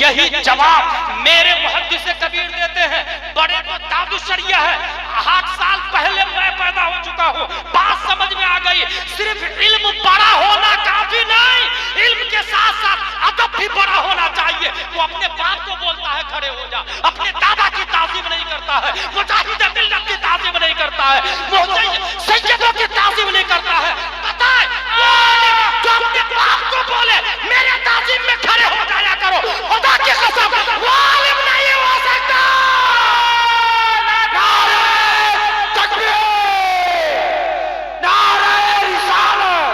यही जवाब मेरे मुहद्दिस कबीर देते हैं। बड़े तो दादू शरिया है, 8 साल पहले मैं पैदा हो चुका हूँ, बात समझ में आ गई। सिर्फ इल्म बड़ा होना काफी नहीं, इल्म के साथ साथ अदब भी बड़ा होना चाहिए। वो अपने बाप को बोलता है खड़े हो जा, अपने दादा की ताज़ीम नहीं करता है, मुजाहिद मिल्लत की ताज़ीम नहीं करता है, सैयदों की ताज़ीम नहीं करता है। पता है जो अपने बाप को बोले मेरे ताज़ीम में खड़े हो जाया करो, खुदा की कसम वो आलिम नहीं हो सकता। नारे तकबीर, नारे रिसालत,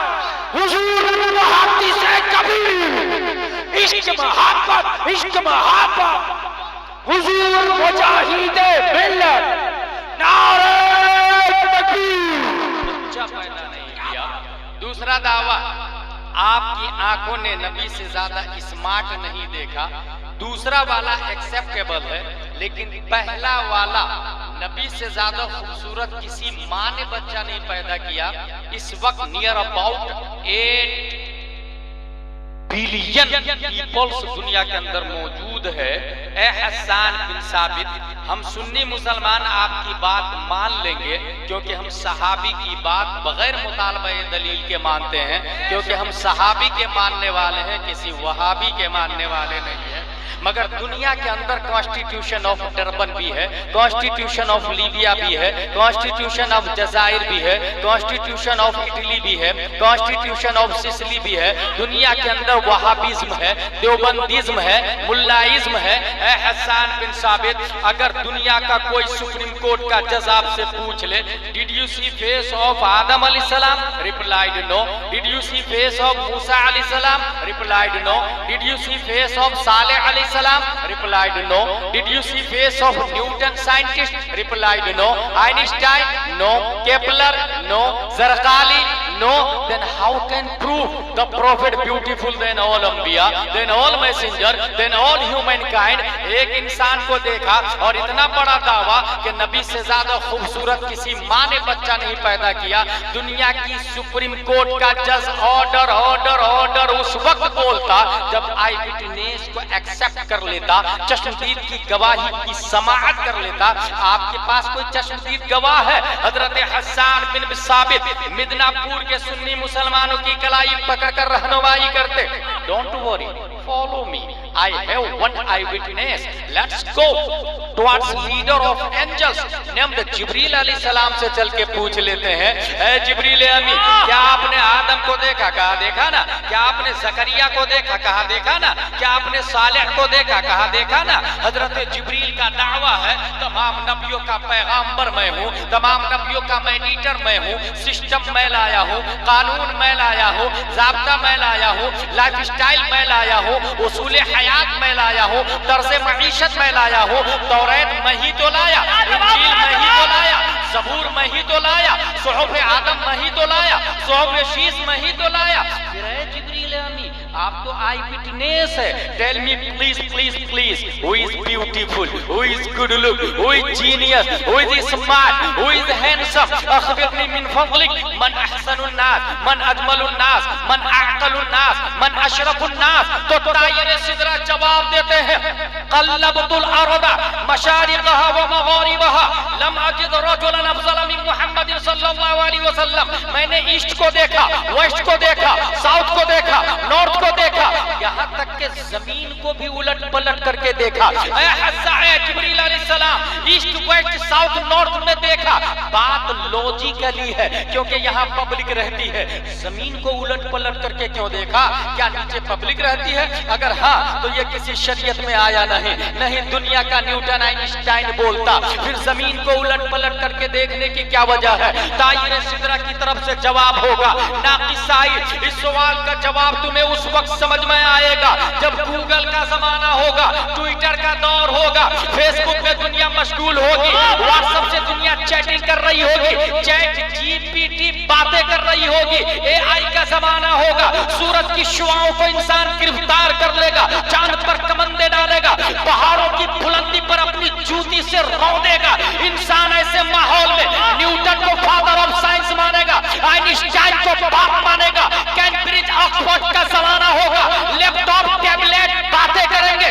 हुजूर मुहद्दिस कबीर, इश्क मोहब्बत, इश्क मोहब्बत, हुजूर मुजाहिद मिल्लत, नारे तकबीर। बच्चा पैदा नहीं किया। दूसरा दावा, आपकी आंखों ने नबी से ज्यादा स्मार्ट नहीं देखा। दूसरा वाला एक्सेप्टेबल है, लेकिन पहला वाला नबी से ज्यादा खूबसूरत किसी माँ ने बच्चा नहीं पैदा किया। इस वक्त नियर अबाउट 8 बिलियन पीपल्स दुनिया के अंदर मौजूद है। ए हसन बिन साबित, हम सुन्नी मुसलमान आपकी बात मान लेंगे, क्योंकि हम सहाबी की बात बगैर मुतालबा दलील के मानते हैं, क्योंकि हम सहाबी के मानने वाले हैं, किसी वहाबी के मानने वाले नहीं है। मगर दुनिया के अंदर कॉन्स्टिट्यूशन ऑफ टर्बन भी है, कॉन्स्टिट्यूशन ऑफ लीबिया भी है, कॉन्स्टिट्यूशन ऑफ जजायर भी है, कॉन्स्टिट्यूशन ऑफ इटली भी है, कॉन्स्टिट्यूशन ऑफ सिसली भी है। दुनिया के अंदर वहाबिज्म है, देवबंदीज्म है, मुल्लाइज्म है। ए हसन बिन साबित, अगर दुनिया का कोई सुप्रीम कोर्ट का जज आपसे पूछ ले, did you see face of आदम अलैहिस्सलाम? Replied no. Did you see face of मूसा अलैहिस्सलाम? Replied no. Did you see face of सालेह अलैहिस्सलाम? Replied no. Did you see face of Newton scientist? Replied no. Einstein? No. Kepler? No. Zarqali? No. Then how can prove the prophet beautiful than all Anbiya, then all messenger, then all humankind? एक इंसान को देखा और इतना बड़ा दावा कि नबी से ज्यादा खूबसूरत किसी माँ ने बच्चा नहीं पैदा किया। दुनिया की सुप्रीम कोर्ट का जज ऑर्डर ऑर्डर ऑर्डर उस वक्त बोलता जब आई विटनेस को एक्सेप्ट कर लेता, चश्मदीद की गवाही की समाअत कर लेता। आपके पास कोई चश्मदीद गवाह है? हजरत हसन बिन साबित मिदनापुर के सुन्नी मुसलमानों की कलाई पकड़कर रहनुमाई करते। Don't worry, follow me, I have one eye witness, let's go towards leader of angels named जिब्रील अलैहिस्सलाम से चल के पूछ लेते हैं, ए जिब्रील अमी, क्या आपने आदम को देखा? कहा देखा ना। क्या आपने जकरिया को देखा? कहा देखा ना। क्या आपने सालेह को देखा? कहा देखा ना। हजरत जिब्रील का दावा है तमाम नबियों का पैगाम्बर मैं हूँ, तमाम नबियों का मेडिएटर मैं हूँ, सिस्टम मैं लाया हूँ, कानून मैं लाया हूँ, ज़ाब्ता मैं लाया हूँ, लाइफ स्टाइल मैं लाया हूँ, उसूल हयात मैं लाया हूँ, तर्ज मईशत मैं लाया हूँ। तौरात मैं ही तो लाया, इंजील मैं ही तो लाया, ज़बूर मैं ही तो लाया, सुहूफ आदम मैं ही तो लाया, सुहूफ शीस मैं ही तो लाया। फिर जिब्रील अमी, आप तो आई विटनेस है। Tell me please please please, who is beautiful, who is good look, who is genius, who is smart, who is handsome? अखबिरनी मिन फज़लिक मन अहसनुन नास, मन अजमलुन नास, मन अअक़लुन नास, मन अशरफुन नास। तो तायरे सिदरा जवाब देते हैं, क़ल्लबतुल अर्दा मशारिक़हा व मग़ारिबहा लम अजिद रजुलन अफ़ज़ल मिन मुहम्मद सल्लल्लाहु अलैहि वसल्लम। मैंने ईस्ट को देखा, वेस्ट को देखा, साउथ को देखा, नॉर्थ को देखा, यहाँ तक के जमीन को भी उलट पलट करके देखा। जिब्रील अलैहिस्सलाम ईस्ट वेस्ट साउथ नॉर्थ में देखा। बात लॉजिकली है, क्योंकि यहाँ पब्लिक रहती है। जमीन को उलट पलट करके क्यों देखा? क्या नीचे पब्लिक रहती है? अगर हाँ तो ये किसी शरीयत में आया नहीं। नहीं दुनिया का न्यूटन आइंस्टाइन बोलता, फिर जमीन को उलट पलट करके देखने की क्या वजह है? तायरे सिदरा की तरफ से जवाब होगा नाक़िसाई। इस सवाल का जवाब तुम्हें उस वक्त समझ में आएगा जब गूगल का जमाना होगा, ट्विटर का दौर होगा, फेसबुक में दुनिया मशगूल होगी, व्हाट्सएप से दुनिया चैटिंग कर रही होगी, चैट जीपीटी बातें कर रही होगी, एआई का जमाना होगा। सूरज की शुआओं को इंसान गिरफ्तार कर लेगा, चांद पर कमंदे डालेगा, पहाड़ों की बुलंदी पर अपनी जूती से रौंदेगा। इंसान ऐसे माहौल में न्यूटन को फादर ऑफ साइंस मानेगा, आइंस्टाइन को बाप मानेगा। कैम्ब्रिज ऑक्सफोर्ड का जमाना होगा, लैपटॉप टैबलेट बातें करेंगे।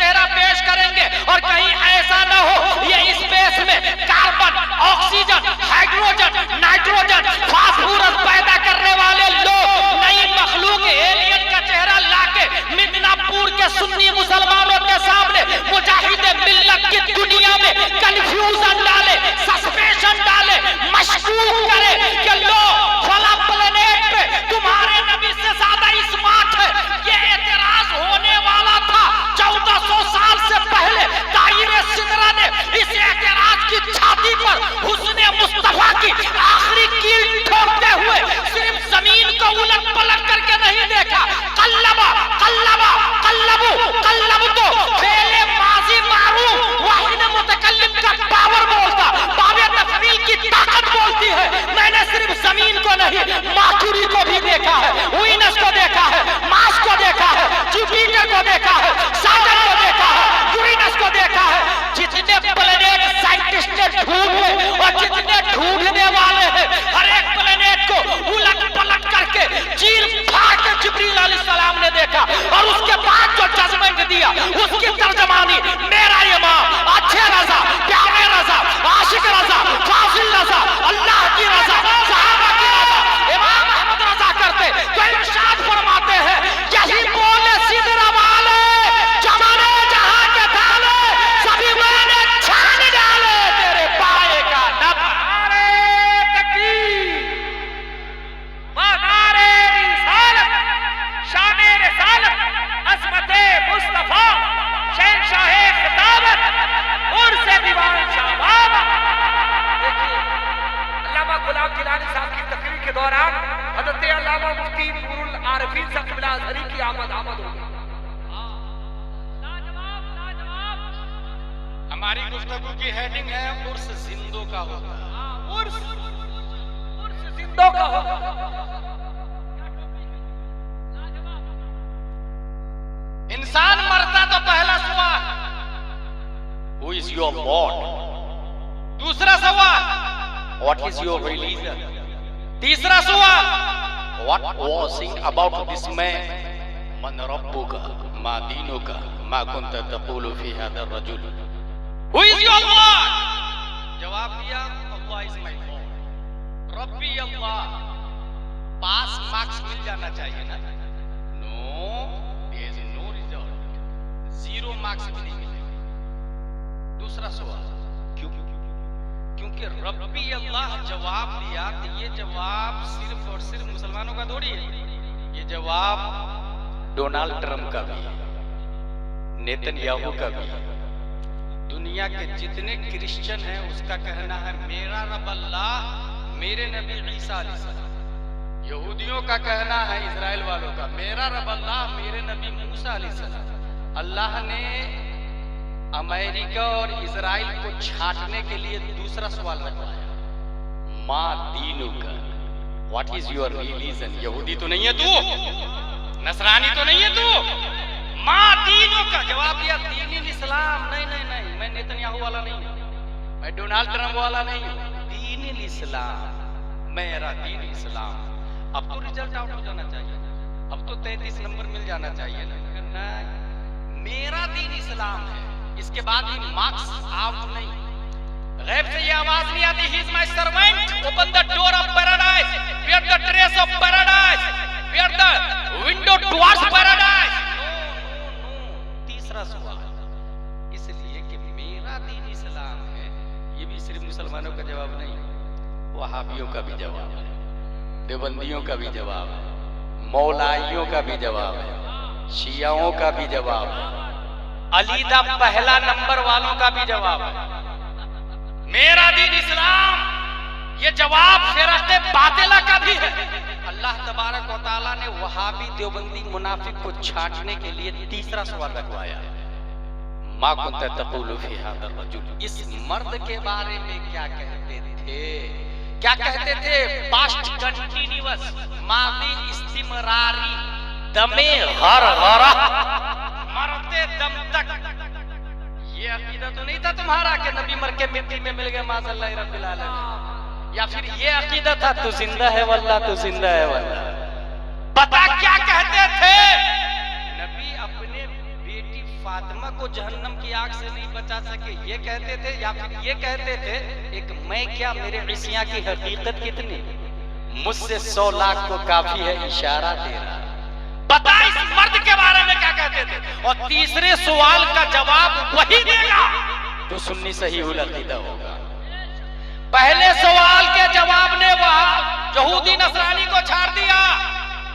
चेहरा पेश करेंगे और कहीं ऐसा न हो ये स्पेस में carbon, oxygen, hydrogen, nitrogen, phosphorus पैदा करने वाले लोग नई मखलूक एलियन का चेहरा लाके मिदनापुर के सुन्नी मुसलमानों के सामने मुजाहिदे मिल्लत की दुनिया में कंफ्यूजन डाले, सस्पेंशन डाले, मशकूक करे कि लो फला प्लेनेट पे तुम्हारे नबी से ज्यादा स्मार्ट है। ये एतराज होने वाला था 1400 साल से पहले। दायरे सिदरा ने इस एतराज की छाती पर हुस्ने मुस्तफा की आखिरी कील ठोकते हुए सिर्फ जमीन को उलट पलट करके नहीं देखा, कल्लबा कल्लबा कल्लबू कल्लब तो फेले माजी मारू वाहिद मुतकल्लिम का पावर बोलता, बाबे तफरील की ताकत बोलती है। मैंने सिर्फ जमीन को नहीं मर्क्यूरी को भी देखा है, वीनस को देखा है, मार्स को देखा है, जुपिटर को देखा है, सैटर्न को देखा है, यूरेनस को देखा है। जितने प्लेनेट साइंटिस्ट ने ढूंढे और जितने ढूंढने वाले हैं हर एक प्लेनेट को उलट पलट करके चीर फाड़ के जिब्रील अलैहिस्सलाम ने देखा और उसके बाद जो जजमेंट दिया उसकी तर्जमानी मेरा इमाम, अच्छे रजा, प्यारे रजा, आशिक रजा, फाजिल रजा, अल्लाह की रजा, सहाबा की रजा, इमाम अहमद रजा करते तो इरशाद फरमाते हैं यही बोले सिदरा वाले जमाने जहां के थाले सभी मैंने छान डाले तेरे पाए का नबारे तकबीर मनारे रिसालत शाने रिसालत अज़मते मुस्तफा शहंशाहे खिताबत उर्से दीवान शाबाब। देखिए अल्लामा गुलाम गिलानी साहब की तकरीर के दौरान हज़रत अल्लामा मुफ्ती नूरुल आरिफीन साहब क़िबला अज़हरी की आमद हो गई। हमारी गुफ्तगू की हेडिंग है उर्स जिंदों का होता है। उर्स जिंदों का होता। इंसान मरता तो पहला सवाल हु इज योर लॉर्ड, दूसरा सवाल व्हाट इज योर रिलीजन, तीसरा सवाल what was about this man मन रब्बुका मा दीनुका मा कुंत तक़ूलु फी हादा रजुल, हु इज योर लॉर्ड। जवाब दिया अल्लाह is my Lord, rabi Allah. Pass marks मिल जाना चाहिए ना, no there is no result, 0 marks भी नहीं मिलेंगे। दूसरा सवाल क्यों? क्योंकि रब्बी अल्लाह जवाब दिया तो ये जवाब सिर्फ और सिर्फ मुसलमानों का थोड़ी है, ये जवाब डोनाल्ड ट्रंप का भी है, नेतन्याहू का भी है, दुनिया के जितने क्रिश्चियन हैं उसका कहना है मेरा रब अल्लाह मेरे नबी ईसा अलैहिस्सलाम। यहूदियों का कहना है इजराइल वालों का मेरा रब अल्लाह मेरे नबी मूसा अलैहिस्सलाम। अल्लाह ने अमेरिका और इजराइल को छांटने के लिए दूसरा सवाल रखवाया, मा दीनुका, व्हाट इज योर रिलीजन। यहूदी तो नहीं है तू, नसरानी तो नहीं है तू, मा दीनुका। जवाब दिया दीन इस्लाम। नहीं नहीं नहीं, मैं नेतन्याहू वाला नहीं हूं, मैं डोनाल्ड ट्रंप वाला नहीं हूं, दीन इस्लाम, मेरा दीन इस्लाम। अब तो रिजल्ट आउट हो जाना चाहिए, अब तो 33 नंबर मिल जाना चाहिए ना, मेरा दीन इस्लाम है, इसके बाद भी मार्क्स आउट नहीं। गैब से ये आवाज नहीं आती he is my servant, open the door of paradise, where the trace of paradise, where the window towards paradise. No, तीसरा सवाल, इसलिए कि मेरा दीन इस्लाम है, ये भी सिर्फ मुसलमानों का जवाब नहीं, वहाबियों का भी जवाब है, देवबंदियों का भी जवाब है, मौलाइयों का भी जवाब है, शियाओं का भी जवाब है, अलीदा पहला नंबर वालों का भी जवाब है। मेरा दीन इस्लाम, ये जवाब फिरक़े बातिला का भी है। अल्लाह तबारक व तआला ने वहाबी देवबंदी मुनाफिक को छांटने के लिए तीसरा सवाल रखवाया, मा कुंत तक़ूलु फी हादा रजुल। इस मर्द के बारे में क्या कहते थे? क्या कहते थे? पास्ट कंटिन्यूअस, मादी इस्तिमरारी, दमे गरगरा, मरते दम तक। ये अकीदा तो नहीं था तुम्हारा कि नबी मर के मिट्टी में मिल गए माज़अल्लाह रब्बिल आलमीन, या फिर ये अकीदा था तू जिंदा है वल्लाह, तू जिंदा है वल्लाह। पता क्या कहते थे? नबी अपने बेटी फातिमा को जहन्नम की आग से नहीं बचा सके, ये कहते थे, या फिर ये कहते थे एक मैं क्या मेरे इसिया की हकीकत कितनी, मुझसे 100 लाख को काफी है इशारा तेरा। पता इस मर्द के बारे में क्या कहते थे। और तीसरे सवाल का जवाब वही देगा जो सुन्नी सहीहुल अकीदा होगा। पहले सवाल के जवाब ने वहां यहूदी नसरानी को छाड़ दिया,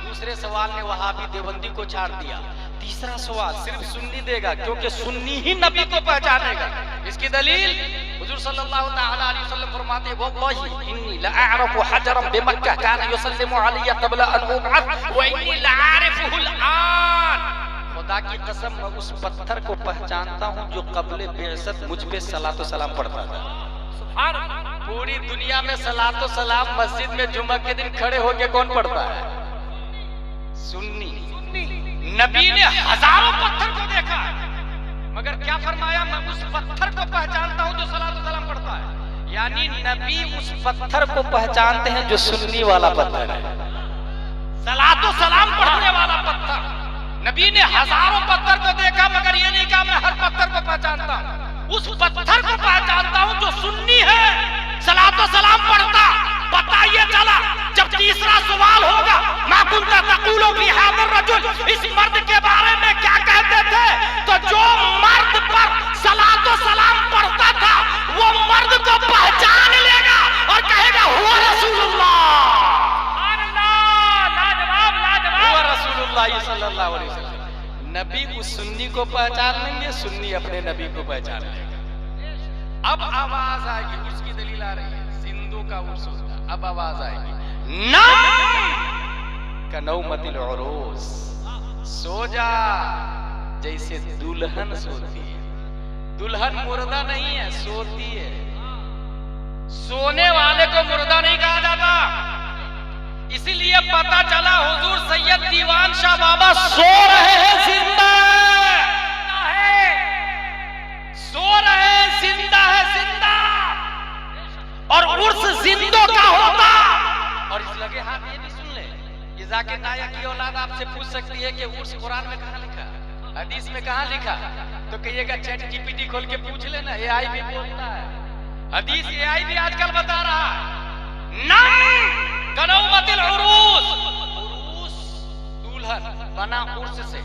दूसरे सवाल ने वहाबी देवबंदी को छाड़ दिया, तीसरा सवाल सिर्फ सुन्नी देगा, क्योंकि सुन्नी ही नबी को पहचानेगा। इसकी दलील हुजूर सल्लल्लाहु तआला अलैहि वसल्लम फरमाते हैं, वल्लाहि इन्नी लअअरफु हजरन बिमक्का कान युसल्लिमु अलैया क़ब्ल अन उबअथ व इन्नी लअअरिफुहुल आन। खुदा की कसम मैं उस पत्थर को पहचानता हूं जो क़ब्ल बिअसत मुझ पे सलात व सलाम पढ़ता था। सुभान अल्लाह। पूरी दुनिया में सलात व सलाम मस्जिद में जुम्मा के दिन खड़े होकर कौन पढ़ता है? सुन्नी। नबी ने हजारों पत्थर को देखा है, मगर क्या फरमाया, मैं उस पत्थर को पहचानता हूं जो सलात व सलाम पढ़ता है। यानी नबी उस पत्थर को पहचानते हैं जो सुन्नी वाला पत्थर है, सलात व सलाम पढ़ने वाला पत्थर। नबी ने हजारों पत्थर को देखा, मगर ये नहीं कहा मैं हर पत्थर को पहचानता हूं, उस पत्थर को पहचानता हूं जो सुन्नी है, सलात व सलाम पढ़ता। पता ये चला जब तीसरा सवाल होगा, मा कुंता तक़ूलु फी हाज़ा रजुल, इस मर्द के बारे में क्या कहते थे, तो जो मर्द पर सलात व सलाम पढ़ता था वो मर्द को पहचान लेगा और कहेगा हुआ रसूलुल्लाह। सुभान अल्लाह, लाजवाब लाजवाब, हुआ रसूलुल्लाह सल्लल्लाहु अलैहि वसल्लम। नबी उस सुन्नी को पहचान लेंगे, सुन्नी अपने नबी को पहचान लेगा। अब आवाज आएगी, उसकी दलील आ रही है, सिंधु का उर्स होता। अब आवाज आएगी, कनौमतिल उरूस, सो जा जैसे दुल्हन सोती है। दुल्हन मुर्दा नहीं है, सोती है। सोने वाले को मुर्दा नहीं कहा जाता। इसीलिए पता चला हुजूर सैयद दीवान शाह बाबा सो रहे हैं, जिंदा है, सो रहे हैं, जिंदा है, जिंदा। और उर्स जिंदों का होता। और इस लगे हाथ ये भी सुन ले, ये जाकिर नायक की औलाद आपसे पूछ सकती है कि उर्स कुरान में कहां लिखा, हदीस में कहां लिखा, तो कहिएगा चैट जीपीटी खोल के पूछ लेना, एआई भी बोलता है, हदीस एआई भी आजकल बता रहा है। नाम कनौमतिल उरूस, उरूस दुल्हन बना उर्स से,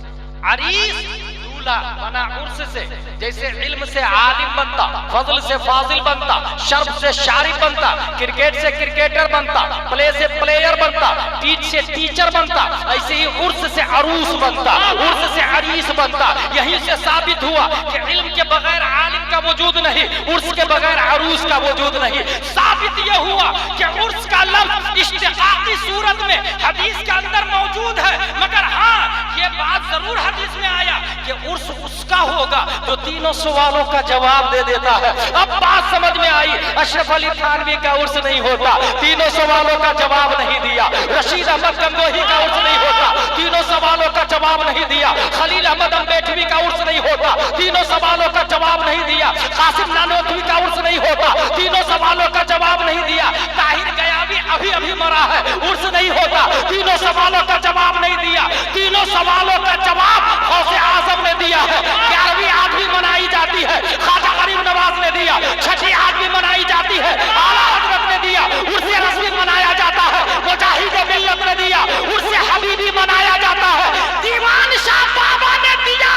अरीस दूल्हा बना उर्स से। जैसे इल्म से आलिम बनता, फजल से फाजिल बनता, शर्फ से शारिफ बनता, क्रिकेट से क्रिकेटर बनता, प्ले से प्लेयर बनता, टीच से टीचर बनता, ऐसे ही उर्स से अरूस बनता, उर्स से अरीस बनता। यहीं से साबित हुआ कि इल्म के बगैर आलिम का वजूद नहीं, उर्स के बगैर अरूस का वजूद नहीं। साबित यह हुआ कि उर्स का लफ्ज इश्तिकाकी सूरत में हदीस के अंदर मौजूद है, मगर हाँ ये बात जरूर हदीस में आया कि उर्स उसका होगा जो तीनों सवालों का जवाब दे देता है। अब बात समझ में आई, अशरफ अली थानवी का उर्स नहीं होता, तीनों सवालों का जवाब नहीं दिया। रशीद अहमद गंगोही का उर्स नहीं होता, तीनों सवालों का जवाब नहीं दिया। खलील अहमद अम्बेडवी का उर्स नहीं होता, तीनों सवालों का जवाब नहीं दिया। कासिम नानोतवी का उर्स नहीं होता, तीनों सवालों का जवाब नहीं दिया। ताहिर गयावी अभी अभी मरा है, उर्स नहीं होता, तीनों सवालों का जवाब नहीं दिया। तीनों सवालों का जवाब गौसे आजम ने दिया है। 11वीं आज भी मनाई जाती है, ख्वाजा गरीब नवाज ने दिया। 6ठी आज भी मनाई जाती है, आला हजरत ने दिया। उर्स रस्मी मनाया जाता है, मुजाहिद मिल्लत ने दिया। उर्स हबीबी मनाया जाता है, दीवान शाह बाबा ने दिया।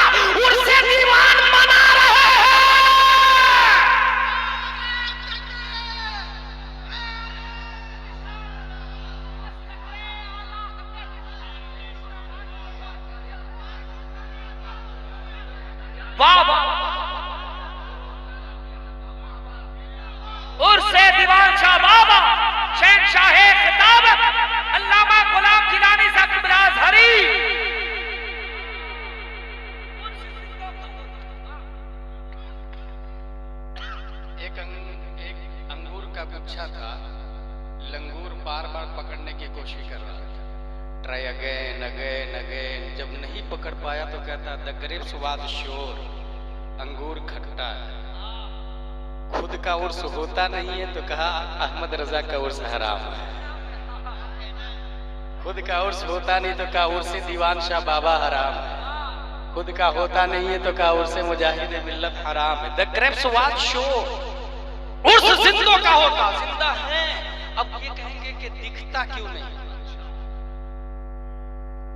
उर्स दीवान मना रहे हैं। उर्से दीवान शाह बाबा, शहंशाह खिताबत, अल्लामा गुलाम जिलानी साहब इब्राज हरी। एक अंगूर का गुच्छा था, लंगूर बार बार पकड़ने की कोशिश कर रहा था, ट्राई अगेन अगेन अगेन। जब नहीं पकड़ पाया तो कहता द ग्रेप्स वाज श्योर, अंगूर खट्टा है। खुद का उर्स होता नहीं है तो कहा अहमद रजा का उर्स हराम है। खुद का उर्स होता नहीं तो कहा उर्स दीवान शाह बाबा हराम है। खुद का होता नहीं है तो का उर्स मुजाहिद मिल्लत हराम है। द ग्रेप्स वाज शो, उर्स जिंदों का होता, जिंदा है। अब ये कहेंगे कि दिखता क्यों नहीं?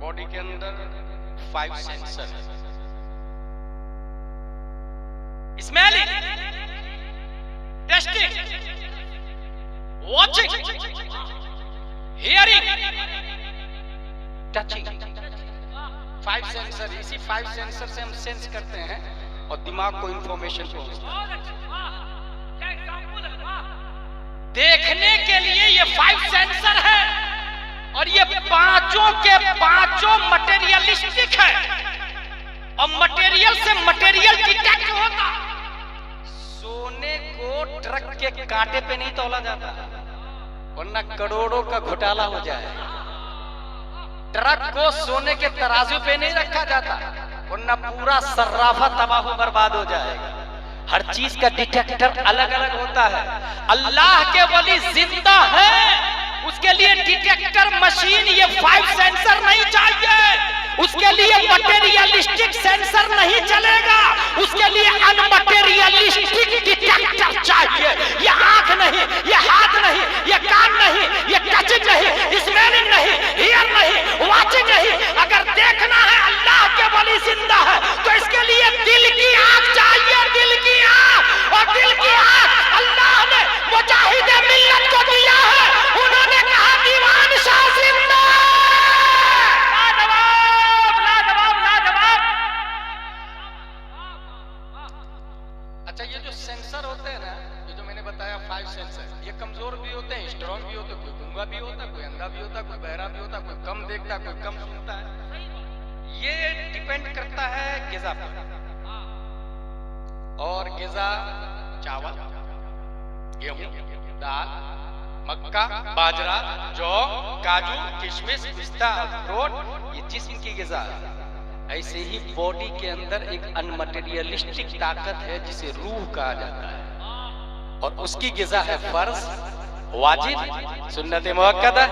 बॉडी के अंदर 5 सेंसर है, smelling, testing, watching, hearing, touching. 5 sensor, इसी 5 सेंसर से हम सेंस करते हैं और दिमाग को इंफॉर्मेशन पहुंचता है। देखने के लिए ये 5 सेंसर है और ये पांचों के पांचों मटेरियलिस्टिक है और मटेरियल से मटेरियल डिटेक्ट होता। सोने को ट्रक के कांटे पे नहीं तौला जाता, वरना करोड़ों का घोटाला हो जाए। ट्रक को सोने के तराजू पे नहीं रखा जाता, वरना पूरा सर्राफा तबाह बर्बाद हो जाएगा। हर चीज का डिटेक्टर अलग अलग होता है। अल्लाह के वली जिंदा है, उसके लिए डिटेक्टर मशीन ये 5 सेंसर नहीं चाहिए, उसके लिए मटेरियलिस्टिक सेंसर नहीं चलेगा, उसके लिए अनमटेरियलिस्टिक डिटेक्टर चाहिए। ये आंख नहीं, ये हाथ नहीं, ये कान नहीं, ये टचिंग नहीं, स्मेलिंग नहीं, हियर नहीं, वाचिंग नहीं। अगर देखना है अल्लाह के वली जिंदा है तो इसके लिए दिल की आंख चाहिए, दिल की आंख। और दिल की आंख अल्लाह ने मुजाहिद मिल्लत को दिया है। उन्होंने कहा दीवान शाह जिंदा। अच्छा, ये जो सेंसर होते हैं ना, ये जो मैंने बताया 5 सेंसर, ये कमजोर भी होते हैं, स्ट्रॉन्ग भी होते हैं। कोई गूंगा भी होता है, कोई अंधा भी होता है, कोई बहरा भी होता है, कोई कम देखता है, कोई कम सुनता है। ये डिपेंड करता है ग़िज़ा पर। और ग़िज़ा चावल, गेहूं, दाल, मक्का, बाजरा, जौ, काजू, किशमिश, पिस्ता, अखरोट, ये जिस्म की ग़िज़ा है। ऐसे ही बॉडी के अंदर एक अनमटेरियलिस्टिक ताकत है जिसे रूह कहा जाता है, और उसकी ग़िज़ा है फर्ज, वाजिब, सुन्नत मुअक्कदा,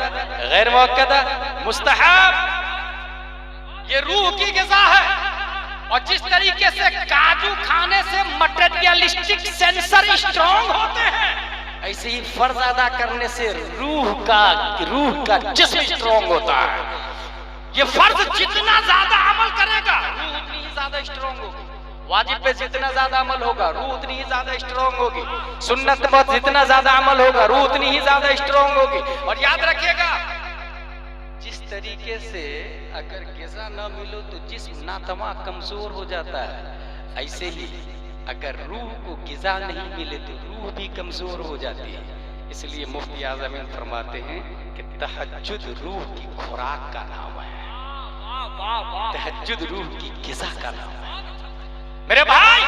गैर मुअक्कदा, मुस्तहब। ये रूह की ग़िज़ा है। और जिस तरीके से काजू खाने से मटेरियलिस्टिक सेंसर स्ट्रॉन्ग होते हैं, ऐसे ही फर्ज अदा करने से रूह का जिस्म स्ट्रॉन्ग होता है। ये फर्ज जितना ज्यादा अमल करेगा, रूह उतनी ही ज्यादा स्ट्रॉन्ग होगी। वाजिब पे जितना ज्यादा अमल होगा, रूह उतनी ही ज्यादा स्ट्रॉन्ग होगी। सुन्नत पर जितना ज्यादा अमल होगा, रूह उतनी ही ज्यादा स्ट्रॉन्ग होगी। और याद रखिएगा, जिस तरीके से अगर ग़िज़ा न मिलो तो जिस्म नातमा कमजोर हो जाता है, ऐसे ही अगर रूह को ग़िज़ा नहीं मिले तो रूह भी कमजोर हो जाती है। इसलिए मुफ्ती आज़म फरमाते हैं कि तहज्जुद रूह की खुराक का नाम है, तहज्जुद रूह की ग़िज़ा का नाम है। मेरे भाई,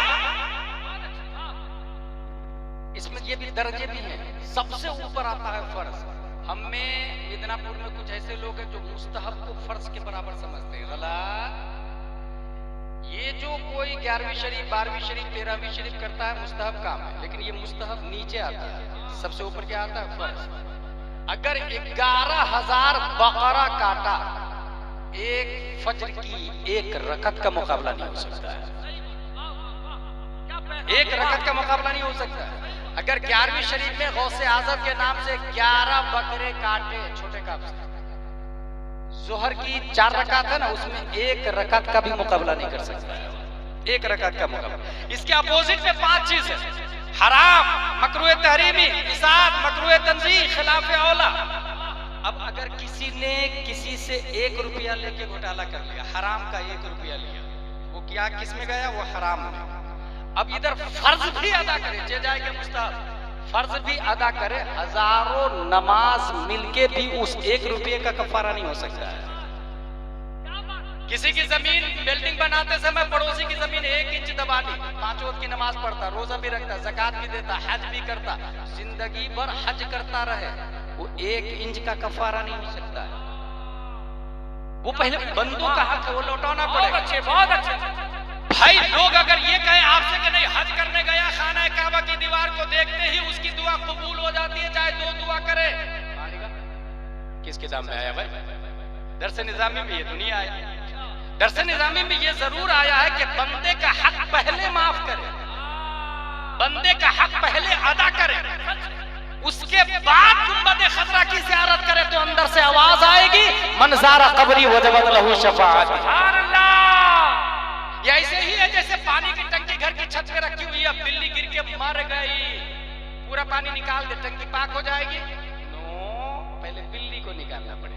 इसमें ये भी दर्जे भी हैं। सबसे ऊपर आता है फर्ज। हम में मिदनापुर में कुछ ऐसे लोग हैं जो मुस्तहब को फर्ज के बराबर समझते हैं। गलत। ये जो कोई 11वीं शरीफ, 12वीं शरीफ, 13वीं शरीफ करता है, मुस्तहब काम है, लेकिन ये मुस्तहब नीचे आता है। सबसे ऊपर क्या आता है? फर्ज। अगर 11,000 बकरा काटा, एक फज्र की एक रकत का मुकाबला नहीं हो सकता है। एक रकत का मुकाबला नहीं हो सकता है। अगर 11वीं शरीफ में गौसे आजम के नाम से 11 बकरे काटे, छोटे काप से, जोहर की 4 रकात है ना, उसमें एक रकात का भी मुकाबला नहीं कर सकता है। एक रकात का मुकाबला। इसके अपोजिट में 5 चीज है: हराम, मकरूह तहरीमी, इसाद, मकरूह तंज़ीह, खिलाफ औला। अब अगर किसी ने किसी से 1 रुपया लेके घोटाला कर लिया, हराम का 1 रुपया लिया, वो क्या किस में गया? वो हराम में। अब इधर फर्ज भी अदा करे, जे जाएगा मुस्तहब, फर्ज भी अदा करे, हजारों नमाज मिलके भी उस 1 रुपये का कफारा नहीं हो सकता है। किसी की जमीन बिल्डिंग बनाते समय पड़ोसी की जमीन 1 इंच दबा ली, 5 वक्त की नमाज पढ़ता, रोजा भी रखता, ज़कात भी देता, हज भी करता, जिंदगी भर हज करता रहे, वो 1 इंच का कफारा नहीं हो सकता है। वो पहले बंदों का हक है, वो लौटाना पड़ेगा। बहुत अच्छे भाई। लोग अगर ये कहें आपसे कि नहीं, हज करने गया, खाना काबा की दीवार को देखते ही उसकी दुआ कबूल हो जाती है, चाहे 2 दुआ करे, किस किताब में आया भाई? दरस निजामी में ये दुनिया है। दरसे निजामी में ये जरूर आया है कि बंदे का हक पहले माफ करे, बंदे का हक पहले अदा करे, उसके बाद गुंबद खजरा की ज़ियारत करे तो अंदर से आवाज आएगी मनज़ारा कब्री वजबत लहू शफाअत। ये ऐसे ही है जैसे पानी की टंकी घर की छत पे रखी हुई है, बिल्ली गिर के मर गई, पूरा पानी निकाल दे टंकी पाक हो जाएगी? नो, पहले बिल्ली को निकालना पड़ेगा।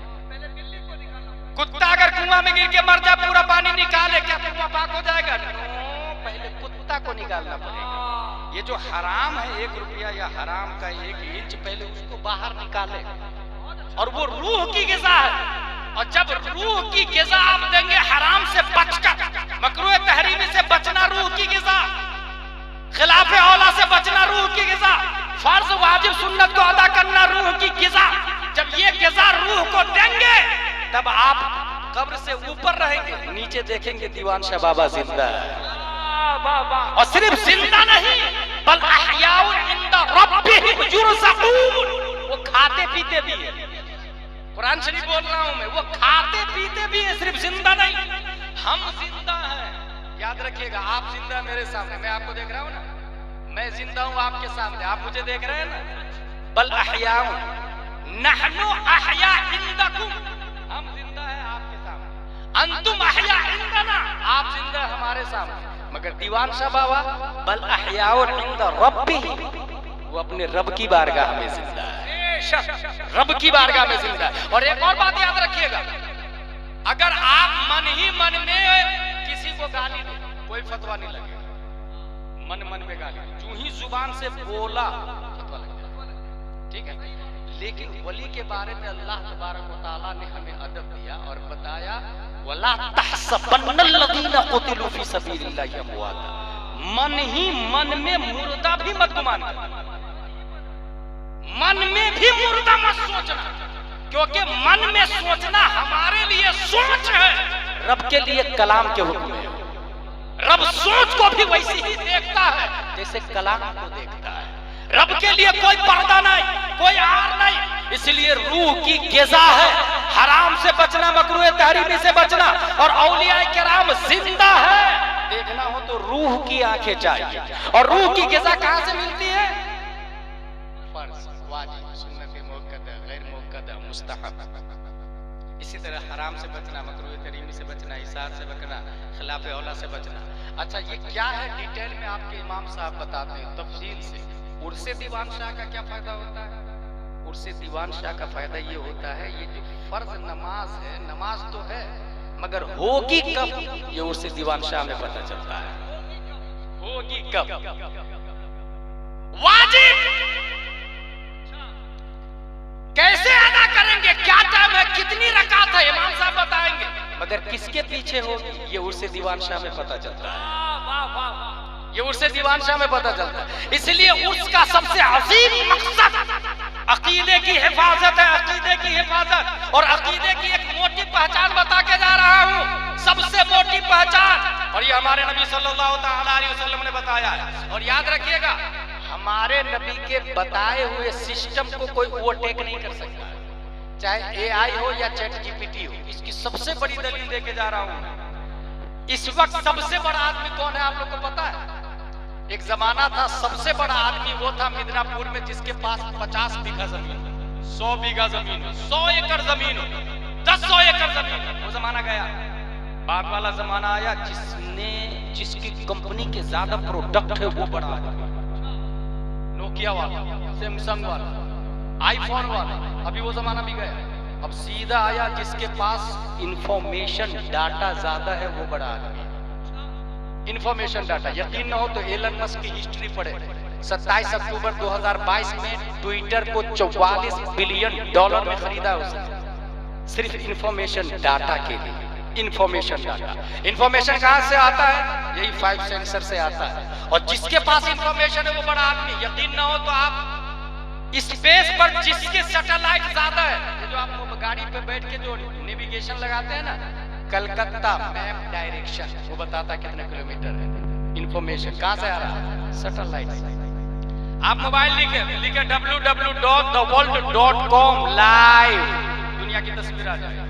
कुत्ता अगर कुआं में गिर के मर जाए पूरा पानी निकाले, क्या कुआं पाक हो जाएगा? नो, पहले कुत्ता को निकालना पड़ेगा। ये जो हराम है 1 रुपया या हराम का 1 इंच, पहले उसको बाहर निकाले, और वो रूह की ग़िज़ा है। और जब रूह की ग़िज़ा आप देंगे हराम से बचकर, मकरूह तहरीमी से बचना रूह की ग़िज़ा, खिलाफ औला से बचना रूह की ग़िज़ा, फर्ज वाजिब सुन्नत को अदा करना रूह की ग़िज़ा, जब ये ग़िज़ा रूह को देंगे तब आप कब्र से ऊपर रहेंगे, नीचे देखेंगे दीवान शाह बाबा जिंदा है। और सिर्फ जिंदा नहीं बल अहयाउन इंदा रब्बिहिम युरज़क़ून, वो खाते पीते भी है। कुरान शरीफ बोल रहा हूं मैं, वो खाते पीते भी है, सिर्फ जिंदा नहीं। हम जिंदा हैं, याद रखिएगा। आप जिंदा मेरे सामने, मैं आपको देख रहा हूं ना, मैं जिंदा हूं आपके सामने, आप मुझे देख रहे हैं ना। बल अहयाउन नहनु अहया इंदकुम, हम जिंदा है आपके सामने। अंतुम अहया इंदना, आप जिंदा हमारे सामने। मगर दीवान शाह बाबा बल अहयाउन इंद रब्बिही, वो अपने रब की बारगाह में जिंदा है, रब की बारगाह में जिंदा है। और एक और बात याद रखिएगा, अगर आप मन ही मन में किसी को गाली दे, कोई फतवा नहीं लगेगा। मन मन में गाली, जो ही जुबान से बोला फतवा लग जाएगा, ठीक है। लेकिन वली के बारे में अल्लाह तबारक व तआला ने हमें अदब दिया और बताया, वला तहसबन्नल्लज़ीना क़ुतिलू फ़ी सबीलिल्लाहि अमवाता, मन ही मन में मुर्दा भी मत गुमान कर, मन में भी मुर्दा मत सोचना, क्योंकि मन में सोचना हमारे लिए सोच है, रब के लिए कलाम के हुक्म है। रब सोच को भी वैसे ही देखता है जैसे कलाम को देखता है। रब के लिए कोई पर्दा नहीं, कोई आर नहीं, इसलिए रूह की ग़िज़ा है हराम से बचना, मकरूह तहरीमी से बचना। और औलिया किराम जिंदा है, देखना हो तो रूह की आंखें चाहिए। और रूह की ग़िज़ा कहां से मिलती है? फर्ज, वाजिब, सुन्नत, मुअक्कदा, गैर मुअक्कदा, मुस्तहब। इसी तरह हराम से बचना, मकरूह तहरीमी से बचना, इसाअत से बचना, खिलाफ औला से बचना। अच्छा, ये क्या है डिटेल में आपके इमाम साहब बताते हैं तफसील से। उर्से दीवान शाह का क्या फायदा होता है? उर्से दीवान शाह का फायदा ये होता है, ये जो फर्ज नमाज है, नमाज तो है मगर होगी कब, ये उर्से दीवान शाह में पता चलता है। होगी कब, वाजिब कैसे अदा करेंगे, क्या टाइम है, कितनी रकात है, इमाम साहब बताएंगे। मगर किसके पीछे होगी, ये उर्से दीवान शाह में पता चलता है। ये उर्से दीवान शाह में पता चलता है। इसलिए उर्स का सबसे अजीम मकसद अकीदे की हिफाजत है, अकीदे की हिफाजत। और अकीदे की एक मोटी पहचान बता के जा रहा हूं, सबसे मोटी पहचान, और ये हमारे नबी सल्लल्लाहु अलैहि वसल्लम ने बताया है। और याद रखिएगा, हमारे नबी के बताए हुए सिस्टम को कोई ओवरटेक नहीं कर सकता, चाहे AI हो या ChatGPT हो। इसकी सबसे बड़ी दलील देके जा रहा हूं। इस वक्त सबसे बड़ा आदमी कौन है आप लोग को पता है? एक जमाना था सबसे बड़ा आदमी वो था मिदनापुर में, जिसके पास 50 बीघा जमीन, 100 बीघा जमीन, 100 एकड़ जमीन, 10 एकड़ जमीन। वो जमाना गया, बाद वाला जमाना आया जिसकी कंपनी के ज्यादा प्रोडक्ट है वो बड़ा आदमी। नोकिया वाला, सैमसंग वाला, आईफोन वाला, अभी वो जमाना भी गया। अब सीधा आया जिसके पास इंफॉर्मेशन डाटा ज्यादा है वो बड़ा आदमी। इंफॉर्मेशन डाटा, यकीन न हो तो एलन मस्क की हिस्ट्री पढ़े। 27 अक्टूबर 2022 में ट्विटर को $44 बिलियन में खरीदा उसने, सिर्फ इंफॉर्मेशन डाटा के लिए। इंफॉर्मेशन डाटा, इंफॉर्मेशन कहां से आता है? यही 5 सेंसर से आता है। और जिसके पास इंफॉर्मेशन है वो बड़ा आदमी। यकीन न हो तो आप स्पेस पर जिसके सैटेलाइट ज्यादा है, ये जो आप गाड़ी पे बैठ के जो नेविगेशन लगाते हैं ना, कलकत्ता मैप डायरेक्शन, वो बताता कितने किलोमीटर है। इंफॉर्मेशन कहां से आ रहा है? सैटेलाइट से। आप मोबाइल लिखे www.theworld.com, लाइव दुनिया की तस्वीर आ जाएगी।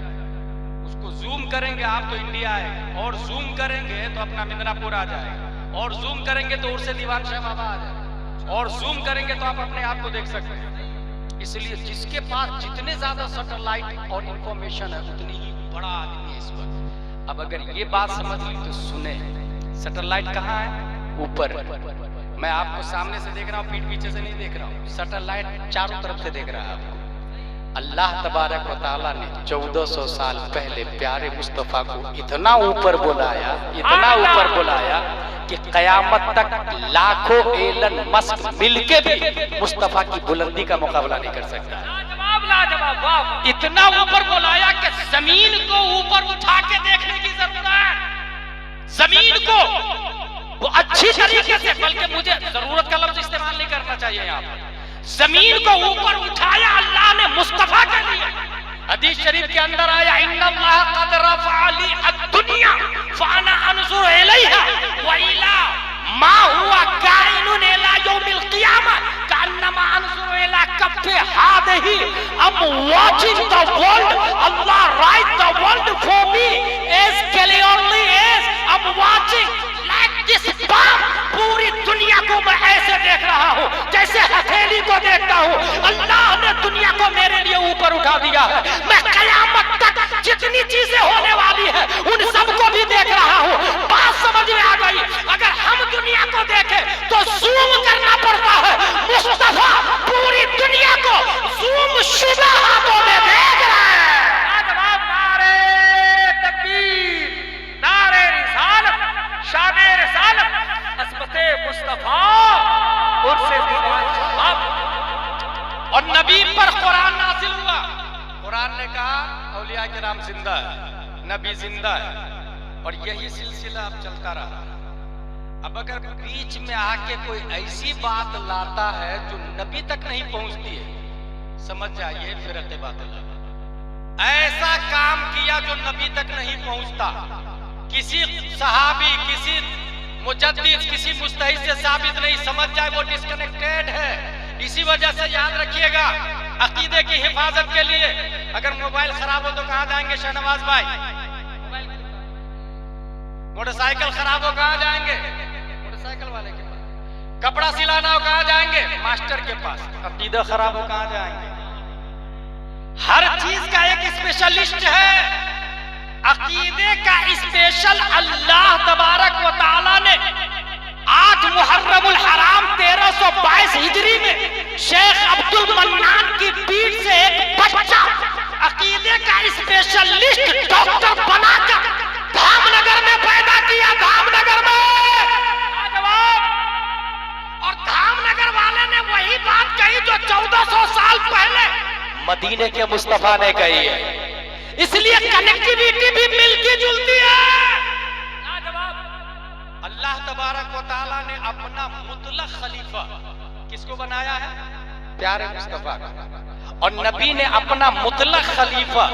उसको जूम करेंगे आप तो इंडिया आएगा, और जूम करेंगे तो अपना मिदनापुर आ जाएगा, और जूम करेंगे तो उर्से दीवान शाह बाबा आ जाएगा, और जूम करेंगे तो आप अपने आप को देख सकते हैं। इसलिए जिसके पास जितने ज्यादा सैटेलाइट और इंफॉर्मेशन है उतनी ही बड़ा आदमी है इस वक्त। अब अगर ये बात समझ ली तो सुने, सैटेलाइट कहाँ है? ऊपर। मैं आपको सामने से देख रहा हूँ, पीठ पीछे से नहीं देख रहा हूँ, सैटेलाइट चारों तरफ से देख रहा है आपको। अल्लाह तबारक व तआला ने 1400 साल पहले प्यारे मुस्तफा को इतना ऊपर बुलाया, इतना ऊपर बुलाया कि कयामत तक लाखों एलन मस्क मिलके भी मुस्तफा की बुलंदी का मुकाबला नहीं कर सकता। लाजवाब, इतना ऊपर बुलाया कि जमीन को ऊपर उठा के देखने की जरूरत है। जमीन को वो अच्छी तरीके से, बल्कि मुझे जरूरत का लफ्ज इस्तेमाल नहीं करना चाहिए यहाँ पर, जमीन को ऊपर उठाया अल्लाह ने मुस्तफा के लिए। हदीस शरीफ के अंदर आया, इन्नल्लाह क़द रफ़अ ली अद-दुनिया फ़अना अंज़ुरु इलैहा व इला मा हुवा काइनुन इला यौमिल क़ियामा कअन्नमा अंज़ुरु इला कफ़्फ़ि हादिही। I'm watching the world, Allah write the world for me as clearly as I'm watching like this bomb। पूरी दुनिया को मैं ऐसे देख रहा हूँ जैसे हथेली को देखता हूँ। अल्लाह ने दुनिया को मेरे लिए ऊपर उठा दिया है। मैं कयामत तक जितनी चीजें होने वाली है उन सबको भी देख रहा हूँ। बात समझ में आ गई? अगर हम दुनिया को देखें तो जूम करना पड़ता है। मुस्तफा पूरी दुनिया को जूम शुदा हाथों में देख रहा है। लाजवाब, नारे तकबीर, नारे रिसालत, शाने रिसालत, अस्मते मुस्तफा उर्से दीवान शाह। और नबी पर कुरान नाज़िल हुआ। कुरान ने कहा औलिया किराम जिंदा है, नबी जिंदा है, और यही सिलसिला अब चलता रहा। अब अगर बीच में आके कोई ऐसी बात लाता है जो नबी तक नहीं पहुंचती है, समझ जाइए फिरक़े बातिल। ऐसा काम किया जो नबी तक नहीं पहुंचता, किसी सहाबी, किसी मुजद्दिद, किसी मुस्तहिद से साबित नहीं, समझ जाए वो डिस्कनेक्टेड है। इसी वजह से याद रखिएगा, अकीदे की हिफाजत के लिए अगर मोबाइल खराब हो तो कहां जाएंगे शहनवाज भाई? मोटरसाइकिल खराब हो कहां जाएंगे? मोटरसाइकिल वाले के पास। कपड़ा सिलाना हो कहां जाएंगे? मास्टर के पास। अकीदा खराब हो कहां जाएंगे? हर चीज का एक स्पेशलिस्ट है। अकीदे का स्पेशल अल्लाह तबारक व तआला ने 8 मुहर्रमुल हराम 1322 हिजरी में शेख अब्दुल मन्नान की पीठ से एक बच्चा अकीदे का स्पेशलिस्ट डॉक्टर बनाकर धामनगर में पैदा किया। धामनगर में। और धामनगर वाले ने वही बात कही जो 1400 साल पहले मदीने के मुस्तफा ने कही है। इसलिए कनेक्टिविटी भी मिलती जुलती है। अल्लाह तबारक व तआला ने अपना मुतलक खलीफा किसको बनाया है? प्यारे मुस्तफा का। और नबी ने अपना मुतलक खलीफा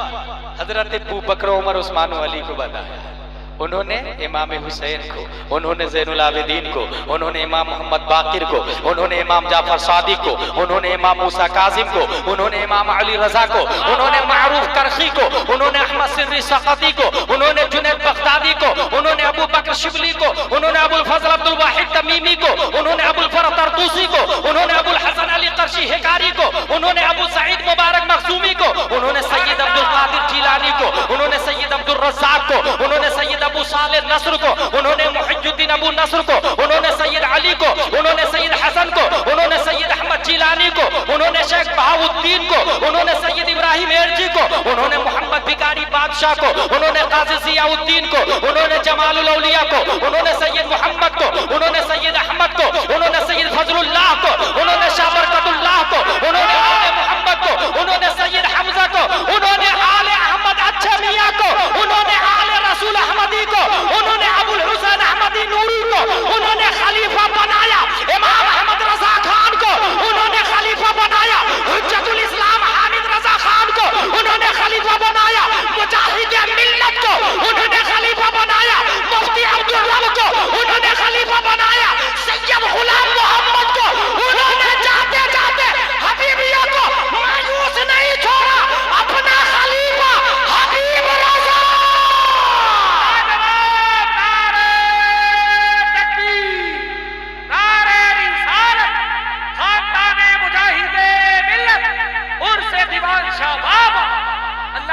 हजरत अबू बकर, उमर, उस्मान व अली को बनाया। उन्होंने इमाम हुसैन को, उन्होंने ज़ैनुल आबिदीन को, उन्होंने इमाम मोहम्मद बाकिर को, उन्होंने इमाम जाफर सादिक को, उन्होंने इमाम मूसा काजिम को, उन्होंने इमाम अली रजा को, उन्होंने मारूफ करखी को, उन्होंने अहमद सिर्री सक़ती को, उन्होंने जुनैद बगदादी को, उन्होंने अबू बकर शिबली को, उन्होंने अबुल फजल अब्दुल वाहिद तमीमी को, उन्होंने अबुल फरह तरतूसी को, उन्होंने अबुल हसन अली कर्शी हिकारी को, उन्होंने अबू सईद मुबारक मखजूमी को, उन्होंने सैयद अब्दुल कादिर जिलानी को, उन्होंने सैयद अब्दुल रज़्ज़ाक को, उन्होंने सैयद अबू साले नस्र को, उन्होंने मुहिद्दीन अबू नस्र को, उन्होंने सैयद अली को, उन्होंने सैयद हसन को, उन्होंने सैयद अहमद जिलानी को, उन्होंने शेख बहाउद्दीन को, उन्होंने सैयद इब्राहिम एरजी को, उन्होंने मोहम्मद भिकारी बादशाह को, उन्होंने काजी ज़ियाउद्दीन को, उन्होंने जमालुल औलिया को, उन्होंने सैयद मोहम्मद को, उन्होंने सैयद अहमद को, उन्होंने सैयद फजलुल्लाह को, उन्होंने शाह बरकतुल्लाह को, उन्होंने आले मोहम्मद को, उन्होंने सैयद हमजा को, उन्होंने आले अहमद अच्छे मियां को, उन्होंने आले रसूल अहमदी को, उन्होंने अबुल हुसैन अहमदी नूरी को उन्होंने खलीफा बनाया। इमाम अहमद रजा खान को उन्होंने खलीफा बनाया। हुज्जतुल इस्लाम हामिद रजा खान को उन्होंने खलीफा बनाया। मुजाहिद मिल्लत को उन्होंने खलीफा बनाया। मुफ्ती अब्दुल रब को उन्होंने खलीफा बनाया। सैयद गुलाम मोहम्मद को उन्होंने जाते जाते हबीबिया को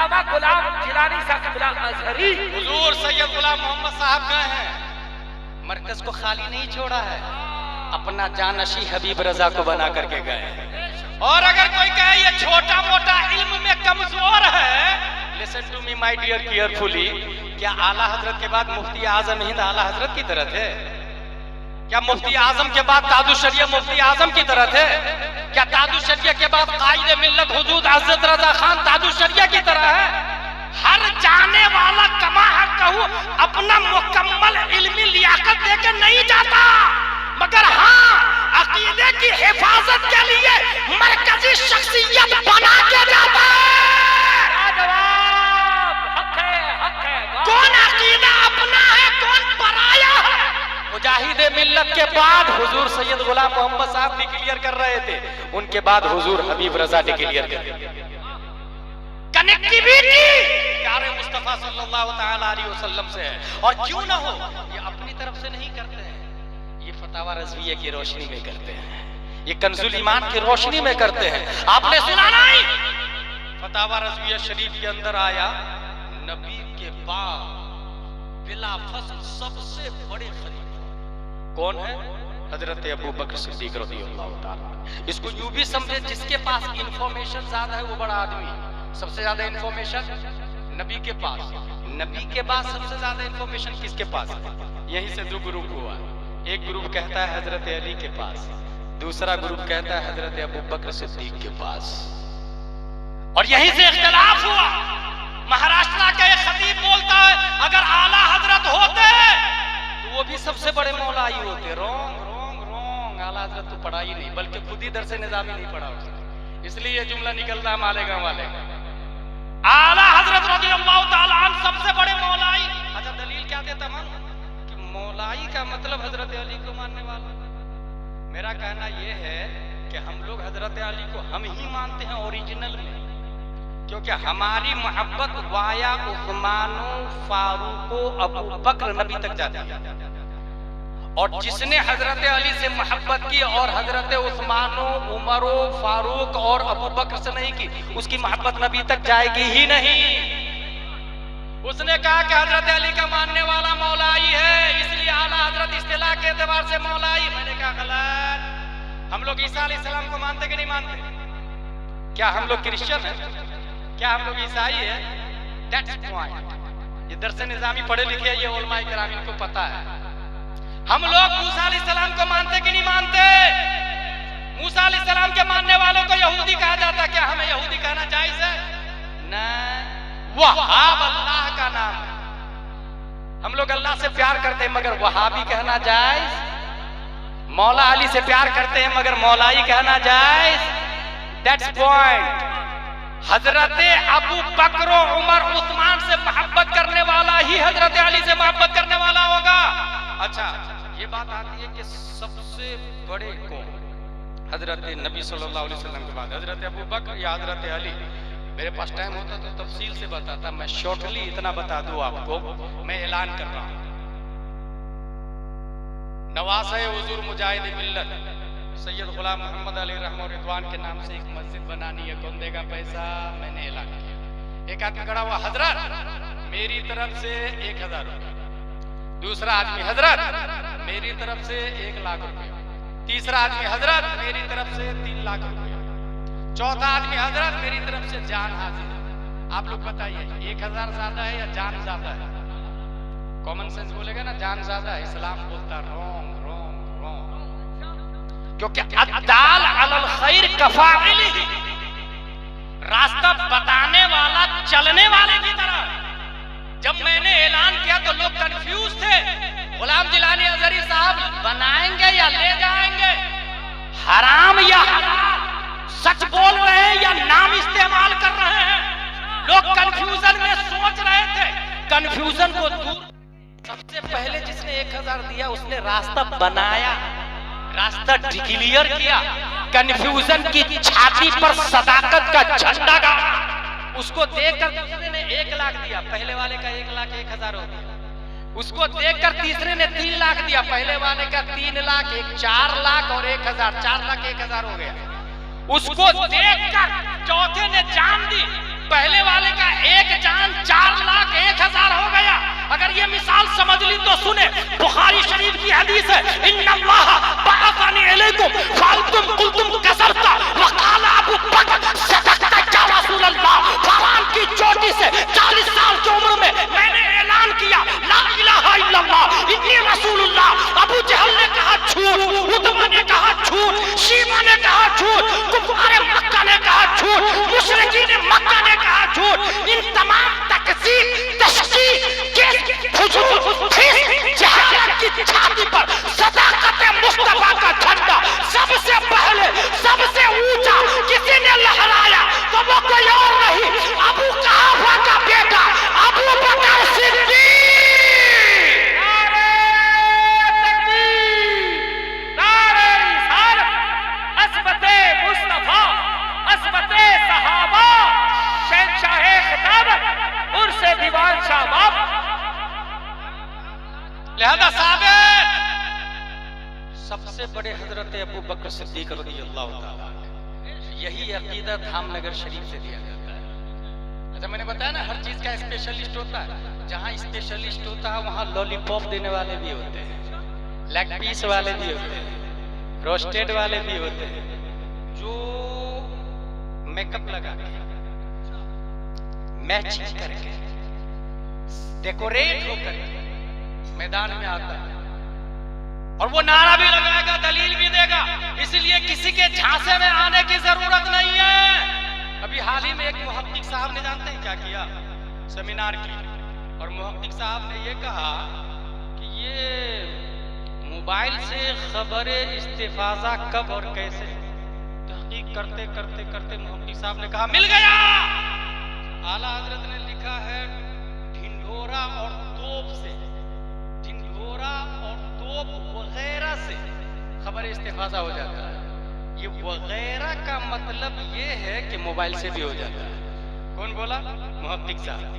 अल्लामा गुलाम जिलानी साहब अजहरी हुजूर सैयद गुलाम मोहम्मद साहब गए हैं, मरकज को खाली नहीं छोड़ा है, अपना जानशी हबीब रजा को बना करके गए हैं। और अगर कोई कहे ये छोटा मोटा इल्म में कमजोर है, listen to me my dear carefully, क्या आला हजरत के बाद मुफ्ती आजम हिंद आला हजरत की तरह थे? क्या मुफ्ती आजम के बाद तादु शरिया मुफ्ती आजम की तरह थे? क्या तादु शरिया के बाद कायदे मिल्लत हुजूर हजरत रजा खान तादु शरिया की तरह है? हर जाने वाला कमा हक कहूं अपना मुकम्मल इल्मी लियाकत देके नहीं जाता, मगर हाँ अकीदे की हिफाजत के लिए मरकजी शख्सियत बना के जाता है। हक है, कौन अकीदा अपना है, कौन पराया है? मुजाहिदे मिल्लत के बाद हुजूर सैयद गुलाम मोहम्मद साहब डिक्लेयर कर रहे थे, उनके बाद हुजूर हबीब रजा डिक्लेयर कर रहे थे। कनेक्टिविटी प्यारे मुस्तफा सल्लल्लाहु तआला अलैहि वसल्लम से है, और क्यों ना हो, ये अपनी तरफ से नहीं करते हैं, ये फतावा रज़विया की रोशनी में करते हैं, ये कंजुल ईमान की रोशनी में करते हैं। आपने सुना नहीं, फतावा रज़विया शरीफ के अंदर आया, नबी के बाद बिला फसल सबसे बड़े खलीफा कौन है? हजरत अबू बकर सिद्दीक रज़ियल्लाहु ताला। इसको यूं भी समझे, जिसके पास इंफॉर्मेशन ज्यादा है वो बड़ा आदमी है। सबसे ज्यादा इंफॉर्मेशन नबी के पास, नबी के बाद सबसे ज्यादा इंफॉर्मेशन किसके पास है? यहीं से दो ग्रुप हुआ, एक ग्रुप कहता है हजरत अली के पास, दूसरा ग्रुप कहता है हजरत अबू बकर सिद्दीक के पास, और यहीं से इख्तिलाफ हुआ। महाराष्ट्र का एक खतीब बोलता है अगर आला हजरत होते तो वो भी सबसे बड़े मौलाई होते। रॉन्ग रॉन्ग रॉन्ग, आला हजरत तो पढ़ा ही नहीं, बल्कि खुद ही दरस निजामी नहीं पढ़ा उसने, इसलिए ये जुमला निकलता मालेगांव वाले का। आला हजरत रज़ियल्लाहु ताला अन्हु सबसे बड़े मौलाई। अच्छा दलील क्या देता मानो कि मौलाई का मतलब हजरत अली को मानने वाला। मेरा कहना यह है कि हम लोग हजरत अली को हम ही मानते हैं ओरिजिनल में, क्योंकि हमारी मोहब्बत वाया उस्मानो फारूको अबू बकर नबी तक जाती है, और जिसने हजरत अली से मोहब्बत की और हजरत उस्मानो उमरो फारूक और अबू बकर से नहीं की, उसकी मोहब्बत नबी तक जाएगी ही नहीं। उसने कहा कि हजरत अली का मानने वाला मौलाई है, इसलिए आला हजरत इस्तिलाह के एतबार से मौलाई। मैंने कहा गलत, हम लोग ईसा अलैहिस्सलाम को मानते कि नहीं मानते? क्या हम लोग क्रिश्चियन है? क्या हम लोग ईसाई है? That's point. ये दरस निजामी पढ़े लिखे है, ये उलमाए किराम इनको पता है। हम लोग मूसा अलैहिस्सलाम को मानते कि नहीं मानते? मूसा अलैहिस्सलाम के मानने वालों को यहूदी कहा जाता, क्या हमें यहूदी कहना जायज है? नहीं, वहाब अल्लाह का नाम है। हम लोग अल्लाह से प्यार करते हैं मगर वहाबी कहना जायज? मौला अली से प्यार करते हैं मगर मौलाई कहना जायज? That's point. हजरत अबू बकर उमर उस्मान से मोहब्बत करने वाला ही हजरत अली से मोहब्बत करने वाला होगा। अच्छा ये बात आती है कि सबसे बड़े कौन? हजरत नबी सल्लल्लाहु अलैहि वसल्लम के बाद हजरत अबू बकर या हजरत अली? मेरे पास टाइम होता तो तफसील से बताता, मैं शॉर्टली इतना बता दूं आपको, मैं ऐलान कर रहा हूं। नवासे हुजूर मुजाहिद मिल्लत सैयद गुलाम मोहम्मद अली रहमो रिदवान के नाम से एक मस्जिद बनानी है, कौन देगा पैसा? मैंने ऐलान किया। एक आदमी खड़ा हुआ, हजरत मेरी तरफ से 1000 रुपये। दूसरा आदमी, हजरत मेरी तरफ से 1 लाख रुपये। तीसरा आदमी, हजरत मेरी तरफ से 3 लाख रुपये। चौथा आदमी, हजरत मेरी तरफ से जान हाजिर। आप लोग बताइए 1000 ज्यादा है या जान ज्यादा है? कॉमन सेंस बोलेगा ना जान ज्यादा है, इस्लाम बोलता रॉन्ग रॉन्ग रॉन्ग, क्योंकि अद्दाल अलल खैर कफाइलिही, रास्ता बताने वाला चलने वाले की तरह। जब मैंने ऐलान किया तो लोग कंफ्यूज थे, गुलाम जिलानी अजहरी साहब बनाएंगे या ले जाएंगे, हराम या हलाल, सच बोल रहे हैं या नाम इस्तेमाल कर रहे हैं। लोग कंफ्यूजन में सोच रहे थे। कंफ्यूजन को दूर, सबसे पहले जिसने 1000 दिया उसने रास्ता बनाया, रास्ता डिक्लेयर किया, कंफ्यूजन की छाती पर सदाकत का झंडा गाड़ा। उसको देखकर दूसरे ने 1 लाख दिया, पहले वाले का 1 लाख 1000 हो गया। उसको देखकर तीसरे ने 3 लाख दिया, पहले वाले का 3 लाख, 4 लाख और 1000, 4 लाख 1000 हो गया। उसको देखकर चौथे ने जान दी, पहले वाले का 1000 हो गया। अगर ये मिसाल समझ ली तो सुने, बुखारी शरीफ की हदीस है, इन्नल्लाह बअसनी अलैकुम फअंतुम कुल्तुम कसरता वक़ाल अबू बकर सदक़ता या रसूल अल्लाह। फरान की चोटी से 40 साल की उम्र में मैंने ऐलान किया ला इलाहा इल्लल्लाह इन्नी रसूलुल्लाह। अबू जहल ने कहा झूठ, उतबा ने कहा झूठ, शीबा ने कहा झूठ, कुफारे मक्का ने कहा झूठ, मुशरिकीन मक्का ने कहा झूठ। इन तमाम तकज़ीब, तशकीक के हुजूर जहालत की छाती पर सदाकत मुस्तफा का झंडा सबसे पहले, सबसे ऊंचा किसी ने लहराया तो वो कोई और नहीं, अबू कहाफा का बेटा अबू बकर सिद्दीक। नारे तकबीर, नारे रिसालत, अस्मते मुस्तफा, अस्मते सहाबा, शहंशाहे खिताबत, उर्से दीवान शाह बाब। लिहाजा साबित सबसे बड़े हजरत अबू बकर सिद्दीक रज़ियल्लाहु ताला, यही अकीदा धामनगर शरीफ से दिया जाता है। अच्छा, मैंने बताया ना हर चीज का स्पेशलिस्ट होता है। जहाँ स्पेशलिस्ट होता है वहाँ लॉलीपॉप देने वाले भी होते हैं, लेग पीस वाले भी होते हैं, रोस्टेड वाले भी होते हैं, जो मेकअप लगा के, मैचिंग करके, डेकोरेट होकर के मैदान में आता है और वो नारा भी लगाएगा, दलील भी देगा। इसलिए किसी के झांसे में आने की जरूरत नहीं है। अभी हाल ही में एक मुहक्किक साहब ने, जानते हैं क्या किया, सेमिनार की, और मुहक्किक साहब ने ये कहा कि ये मोबाइल से खबरें इस्तिफाजा कब और कैसे तहकीक करते करते करते मुहक्किक साहब ने कहा मिल गया। आला हजरत ने लिखा है ढिंढोरा और तोप से, ढिंढोरा और तोप वगैरह से खबर इस्तिफाजा हो जाता है। ये वगैरह का मतलब ये है कि मोबाइल से भी हो जाता है। कौन बोला? मुहक्किक साहब।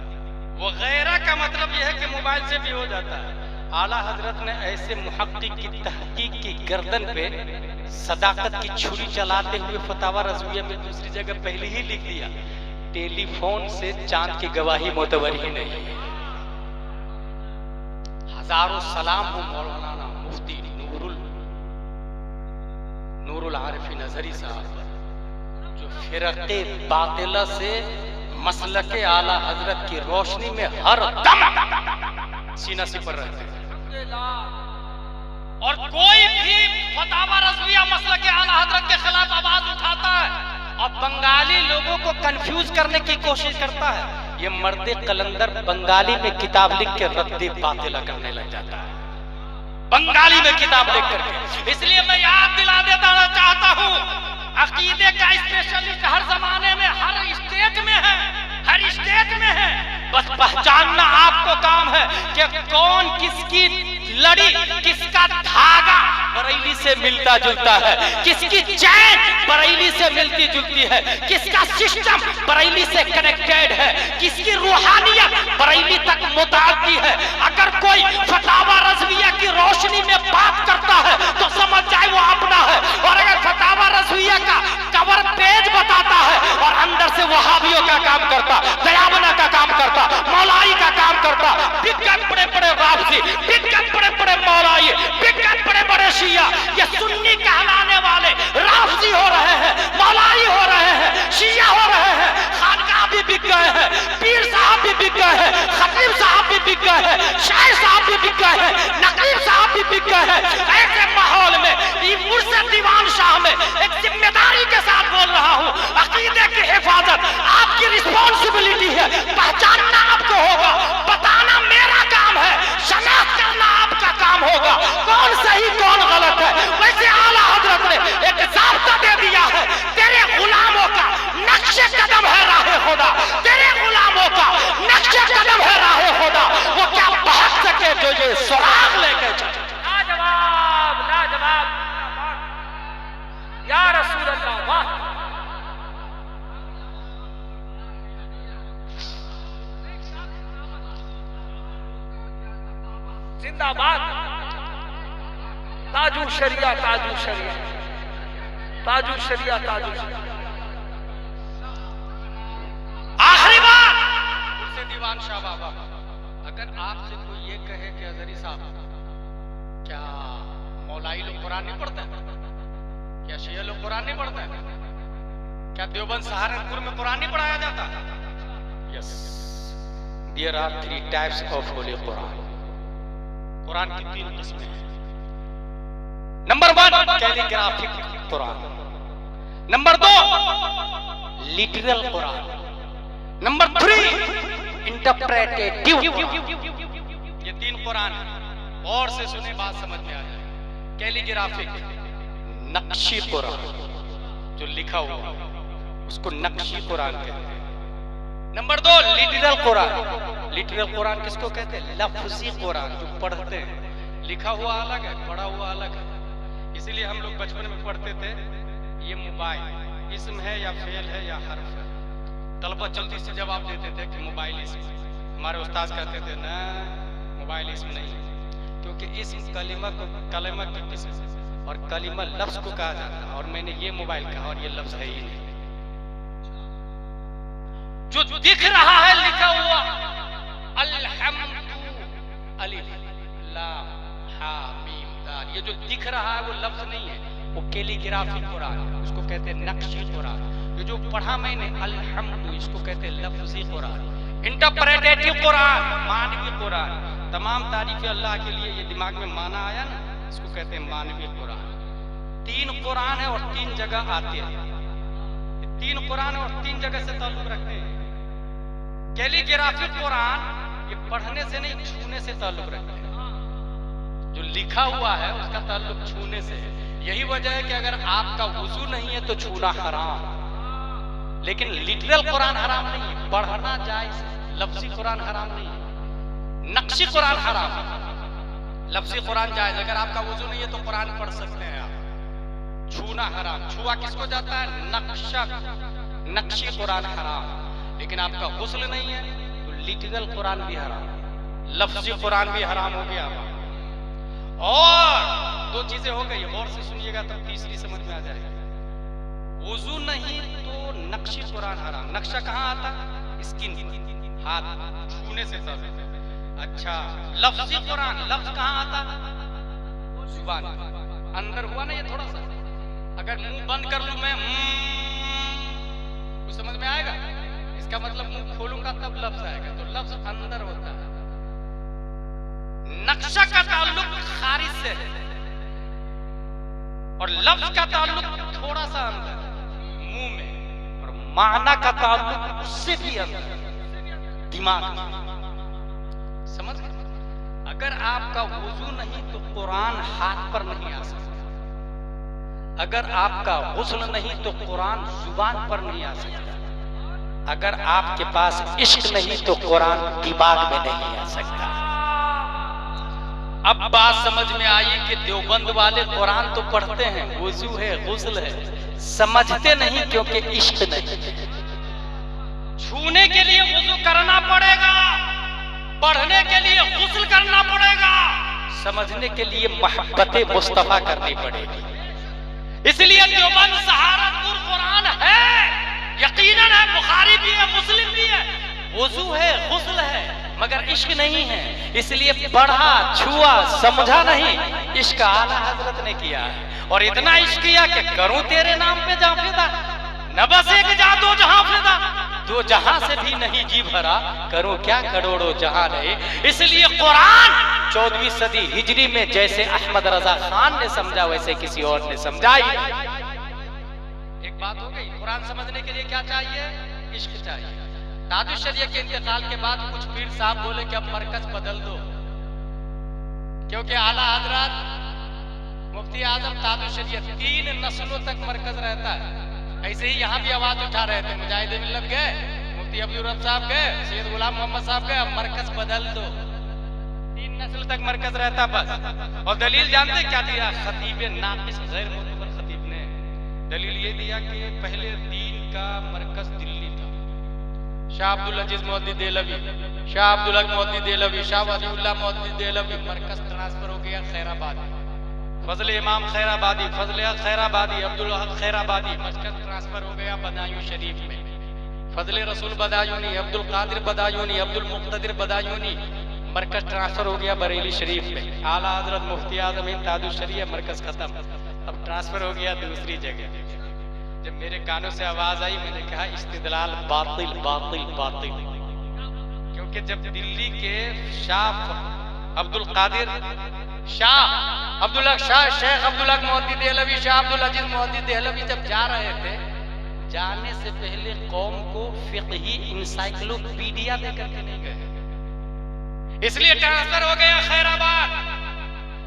वगैरह का मतलब ये है कि मोबाइल से भी हो जाता है। आला हजरत ने ऐसे मुहक्किक की तहकीक की गर्दन पे सदाकत की छुरी चलाते हुए फतावा रज़विया में दूसरी जगह पहले ही लिख दिया, टेलीफोन से चांद की गवाही मोतबर ही नहीं है। हजारों सलाम हो मौलाना मुफ्ती नूरुल आरिफीन अज़हरी साहब, जो फिरक़े बातिला से मसलके आला हजरत की रोशनी में हर दम सीना सिपर रहते हैं। और कोई भी फतावा रज़विया मसलके आला हजरत के खिलाफ आवाज उठाता है और बंगाली लोगों को कंफ्यूज करने की कोशिश करता है, ये मर्द कलंदर बंगाली में किताब लिख के रद्द बातिला करने लग जाता है, बंगाली में किताब लिख करके। इसलिए मैं याद दिला देता चाहता हूँ, अकीदे का स्पेशलिस्ट हर जमाने में हर स्टेट में है, हर स्टेट में है। बस पहचानना आपको काम है कि कौन किसकी लड़ी, किसका धागा बरेली से मिलता जुलता है, किसकी चैन बरेली से मिलती जुलती है, किसका सिस्टम बरेली से कनेक्टेड है, किसकी रूहानियत बरेली तक मुताल्लिक़ है। अगर कोई फतावा रज़विया की रोशनी में बात करता है तो समझ जाए वो अपना है, और अगर फतावा रज़विया का कवर पेज बताता है और अंदर से वहाबियों का काम करता, दयावना का काम करता, मौलाई का काम करता, बिगन बड़े बड़े राफजी, बिगन बड़े बड़े मौलाई, बिगन बड़े बड़े शिया, ये सुन्नी कहलाने वाले राफजी हो रहे हैं, मौलाई हो रहे हैं, शिया हो रहे हैं, खानकाह भी बिक गए हैं, पीर साहब भी बिक गए हैं, खतीब साहब भी बिक गए हैं, शायर साहब भी बिक गए हैं, नकीब साहब भी बिक गए हैं। ऐसे माहौल में मुर्शिद दीवान शाह में एक जिम्मेदारी के साथ बोल रहा हूँ, अकीदे की हिफाजत आपकी रिस्पॉन्सिबिलिटी है। पहचानना आपको होगा, बताना मेरा काम है, शनाख्त करना आपका काम होगा, कौन सही कौन गलत है। वैसे आला हजरत ने एक ज़ाब्ता दे दिया है, तेरे गुलामों का नक्शे कदम है राहे खुदा, तेरे गुलामों का नक्शे कदम है राहे खुदा, वो क्या बहक सके जो ये सुराग लेके चले। लाजवाब, लाजवाब, या रसूल अल्लाह, वाह। जिंदाबाद, ताजू शरिया, ताजू शरिया, ताजू शरिया, ताजू शरिया। आखिरी बात मुर्शिद दीवान शाह बाबा, अगर आपसे कोई ये कहे कि अजहरी साहब, क्या मौलाई लोग कुरान नहीं पढ़ते हैं? क्या शिया लोग कुरान नहीं पढ़ते हैं? क्या देवबंद सहारनपुर में कुरान नहीं पढ़ाया जाता? Yes, there are 3 types of holy Quran. Quran की 3 किस्में हैं। Number 1 calligraphic Quran, number 2 literal Quran, number 3 interpretative. ये 3 कुरान है। और से सुने, बात समझ में आ जाए। कैलीग्राफिक, नक्शी कुरान, जो लिखा हुआ उसको नक्शी कुरान कहते हैं। Number 2 literal Quran. Literal Quran किसको कहते हैं? लफ्जी कुरान, जो पढ़ते हैं। लिखा हुआ अलग है, पढ़ा हुआ अलग है। इसीलिए हम लोग बचपन में पढ़ते थे, ये मोबाइल इसम है या फेल है या हर्फ है। तलबा जल्दी से जवाब देते थे कि मोबाइल इसम। हमारे उस्ताद कहते थे ना, मोबाइल इसम नहीं, क्योंकि इसम कलिमा की किस्म और कलिमा लफ्ज को कहा जाता है, और मैंने ये मोबाइल कहा और ये लफ्ज है ही नहीं। जो दिख रहा है लिखा हुआ अल्हम्दु अलिफ लाम हा मीम दाल, ये जो दिख रहा है वो लफ्ज नहीं है, वो कैलीग्राफिक कुरान, उसको कहते हैं नक्शी कुरान। ये जो पढ़ा मैंने अल्हम्दु, इसको कहते हैं लफ्जी कुरान। इंटरप्रेटेटिव कुरान, मानवी कुरान। तमाम तारीफें अल्लाह के लिए, ये दिमाग में माना आया ना, इसको कहते हैं मानवी कुरान। 3 कुरान है और 3 जगह आते हैं। 3 कुरान और 3 जगह से ताल्लुक रखते हैं। कैलीग्राफिक कुरान ये पढ़ने से नहीं, छूने से ताल्लुक रखते हैं। जो लिखा हुआ है उसका ताल्लुक छूने से है। यही वजह है कि अगर आपका वुजू नहीं है तो छूना हराम, लेकिन लिटरल कुरान हराम नहीं है, पढ़ना जायज है। लफ्जी कुरान हराम नहीं है, नक्शी कुरान हराम है, लफ्जी कुरान जायज। अगर आपका वुजू नहीं है तो कुरान पढ़ सकते हैं आप। छूना हराम, छुआ किसको जाता है? नक्शा, नक्शी कुरान हराम। लेकिन आपका गुस्ल नहीं है तो लिटरल कुरान भी हराम, लफ्जी कुरान भी हराम हो गया। और 2 चीजें हो गई, गौर से सुनिएगा तब तीसरी समझ में आ जाएगी। वुजू नहीं तो नक्शी कुरान हराम। नक्शा कहाँ आता? स्किन पर, हाथ छूने से ताल्लुक है। अच्छा, लफ्जी कुरान, लफ्ज कहाँ आता? जुबान, अंदर हुआ ना ये थोड़ा सा। अगर मुंह बंद कर लूं मैं, कुछ समझ में आएगा? इसका मतलब मुंह खोलूंगा तब लफ्ज आएगा, तो लफ्ज अंदर होता है। नक्शा का ताल्लुक खारिज से है और लफ्ज का ताल्लुक थोड़ा सा अंदर मुंह में, और माना का ताल्लुक उससे भी अंदर दिमाग में। समझ गए? अगर आपका वुजू नहीं तो कुरान हाथ पर नहीं आ सकता। अगर आपका गुस्ल नहीं तो कुरान जुबान पर नहीं आ सकता। अगर आपके पास इश्क नहीं तो कुरान दिमाग में नहीं आ सकता। अब बात समझ में आई कि देवबंद वाले कुरान तो पढ़ते हैं, वुजू है, गुस्ल है, समझते नहीं क्योंकि इश्क नहीं है। छूने के लिए वुजू करना पड़ेगा, पढ़ने के लिए गुस्ल करना पड़ेगा, समझने के लिए मोहब्बत मुस्तफा करनी पड़ेगी। इसलिए देवबंद सहारनपुर कुरान है, यकीनन है, बुखारी भी है, मुस्लिम भी है, वुजू है, गुस्ल है, मगर इश्क नहीं है। इसलिए पढ़ा, छुआ, समझा नहीं। इश्क आला हजरत ने किया है, और इतना इश्क किया कि करूं तेरे नाम पे जाफिदा, न बस एक जा दो जहां फिदा, 2 जहां से भी नहीं जी भरा, करूं क्या करोड़ों जहां रहे। इसलिए कुरान 14वीं सदी हिजरी में जैसे अहमद रजा खान ने समझा वैसे किसी और ने समझाई। एक बात हो गई। कुरान समझने के लिए क्या चाहिए? इश्क चाहिए। ताजुश शरीयत के इंतकाल के बाद कुछ पीर साहब बोले कि अब मरकज बदल दो, क्योंकि आला हजरत मुफ्ती आजम ताजुश शरीयत 3 नस्लों तक मरकज रहता है। ऐसे ही यहाँ भी आवाज उठा रहे थे, मुजाहिद मिल्लत गए, मुफ्ती अब्दुल रब साहब गए, सैयद गुलाम मोहम्मद साहब गए, अब मरकज बदल दो। 3 नस्ल तक मरकज रहता बस। और दलील जानते क्या दिया? खतीब नाकिस गैर मुतबर खतीब ने दलील ये दिया कि पहले दीन का मरकज दिल्ली था। शाह अब्दुल अजीज मोहद्दी देहलवी, शाह अब्दुल हक मोहद्दी देहलवी, शाह वलीउल्लाह मोहद्दी देहलवी, मरकज ट्रांसफर हो गया खैराबाद। फजल इमाम खैराबादी, फजल हक खैराबादी, अब्दुल हक खैराबादी, मरकज ट्रांसफर हो गया बदायूं शरीफ में। फजल रसूल बदायूनी, अब्दुल कादिर बदायूनी, अब्दुल मुक्तदिर बदायूनी, मरकज ट्रांसफर हो गया बरेली शरीफ में, आला हजरत मुफ्ती आजम हिंद ताजुल शरीयह मरकज खत्म, अब ट्रांसफर हो गया दूसरी जगह। जब मेरे कानों से आवाज आई मैंने कहा इस्तिदलाल बातिल बातिल बातिल, क्योंकि जब दिल्ली के शाह अब्दुल कादिर शाह अब्दुल्ला शाह शेख अब्दुल्ला मोहद्दिद देहलवी शाह अब्दुल अजीज मोहद्दिद देहलवी जब जा रहे थे, जाने से पहले कौम को फिक़ही इंसाइक्लोपीडिया देकर के नहीं गए, इसलिए ट्रांसफर हो गया खैराबाद।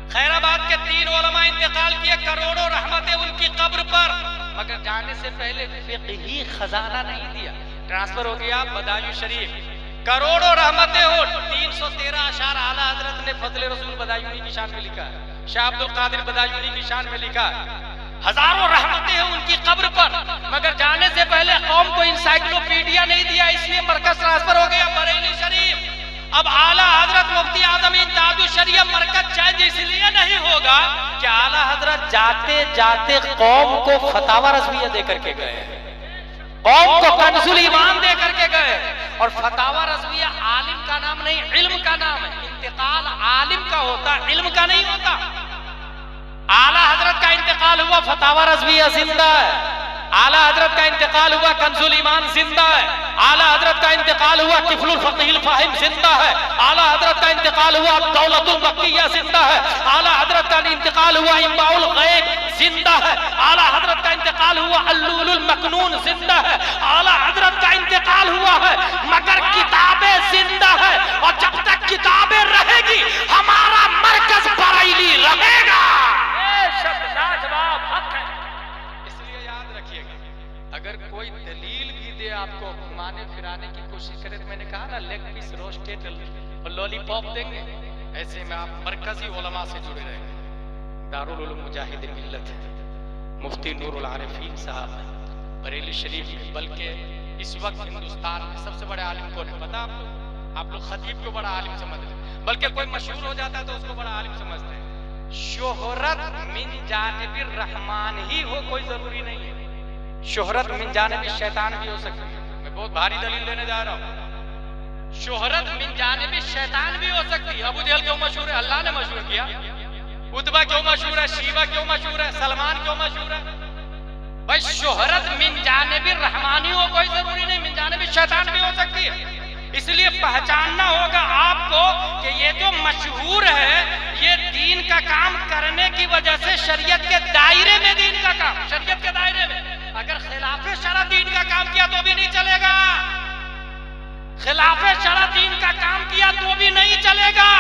खैराबाद के 3 उलमा इंतकाल किए, करोड़ों रहमतें उनकी कब्र पर, मगर जाने से पहले फिक़ही खजाना नहीं दिया। ट्रांसफर हो गया बदायूं शरीफ, करोड़ों रहमतें हो, 313 अशार आला हजरत ने फजल रसूल बदायूनी की शान में लिखा है, शाह अब्दुल कादिर बदायूनी की शान में लिखा है, हजारों रहमतें हैं उनकी कब्र पर, मगर जाने से पहले कौम को इंसाइक्लोपीडिया नहीं दिया, इसलिए मरकज ट्रांसफर हो गया बरेली शरीफ। अब आला हजरत मुफ्ती आजम हिंद ताजुल शरीयह मरकज चेंज इसलिए नहीं होगा कि आला हजरत जाते जाते कौम को फतावा रज़विया दे करके गए, कौम को कंजुल ईमान दे करके गए, और फतावा रज़विया आलिम का नाम नहीं, इल्म का नाम है। इंतकाल आलिम का होता, इल्म का नहीं होता। आला हजरत का इंतकाल हुआ, फतावा रज़विया जिंदा है। आला हजरत का इंतकाल हुआ, कंजुल ईमान जिंदा है। आला हजरत का इंतकाल हुआ, तिफलुल फ़क़ीहुल फ़ाहिम जिंदा है। आला हजरत का इंतकाल हुआ, दौलतुल मक्किया जिंदा है। आला हजरत का इंतकाल हुआ, इम्बाउल गैब जिंदा है। आला हजरत का इंतकाल हुआ, अल्लूलुल मकनून जिंदा है। आला हजरत का इंतकाल हुआ है, मगर किताबें जिंदा है, और जब तक किताबें रहेगी हमारा मरकज बरेली रहेगा। अगर कोई दलील भी दे आपको घुमाने फिराने की कोशिश करे, तो मैंने कहा ना लेग पीस रोस्टेड और लॉलीपॉप देंगे, ऐसे में आप मरकजी उलमा से जुड़े रहेंगे। दारुल उलूम मुजाहिद मिल्लत है, मुफ्ती नूरुल आरिफीन साहब बरेली शरीफ में, बल्कि इस वक्त हिंदुस्तान में सबसे बड़े आलिम कौन है पता आपको? आप लोग खतीब को बड़ा आलिम समझते हैं, बल्कि कोई मशहूर हो जाता है तो उसको बड़ा आलिम समझते हैं। शोहरत मिन जानिबिर रहमान ही हो, कोई जरूरी नहीं है। शोहरत मिन जानिबि शैतान भी हो सकती है। मैं बहुत भारी दलील लेने जा रहा हूँ। शोहरत मिन जानिबि शैतान भी हो सकती है। अबू जहल क्यों मशहूर है? अल्लाह ने मशहूर किया। उतबा क्यों मशहूर है? शीबा क्यों मशहूर है? सलमान क्यों मशहूर है? भाई शोहरत मिन जानिबि रहमानी हो, कोई जरूरी नहीं, मिन जानिबि शैतान भी हो सकती है। इसलिए पहचानना होगा आपको कि ये जो मशहूर है, ये दीन का काम करने की वजह से शरीयत के दायरे में, दीन का काम शरीयत के दायरे में, अगर खिलाफे शरा दीन का काम किया तो भी नहीं चलेगा। खिलाफे शरा दीन का काम किया तो भी नहीं चलेगा।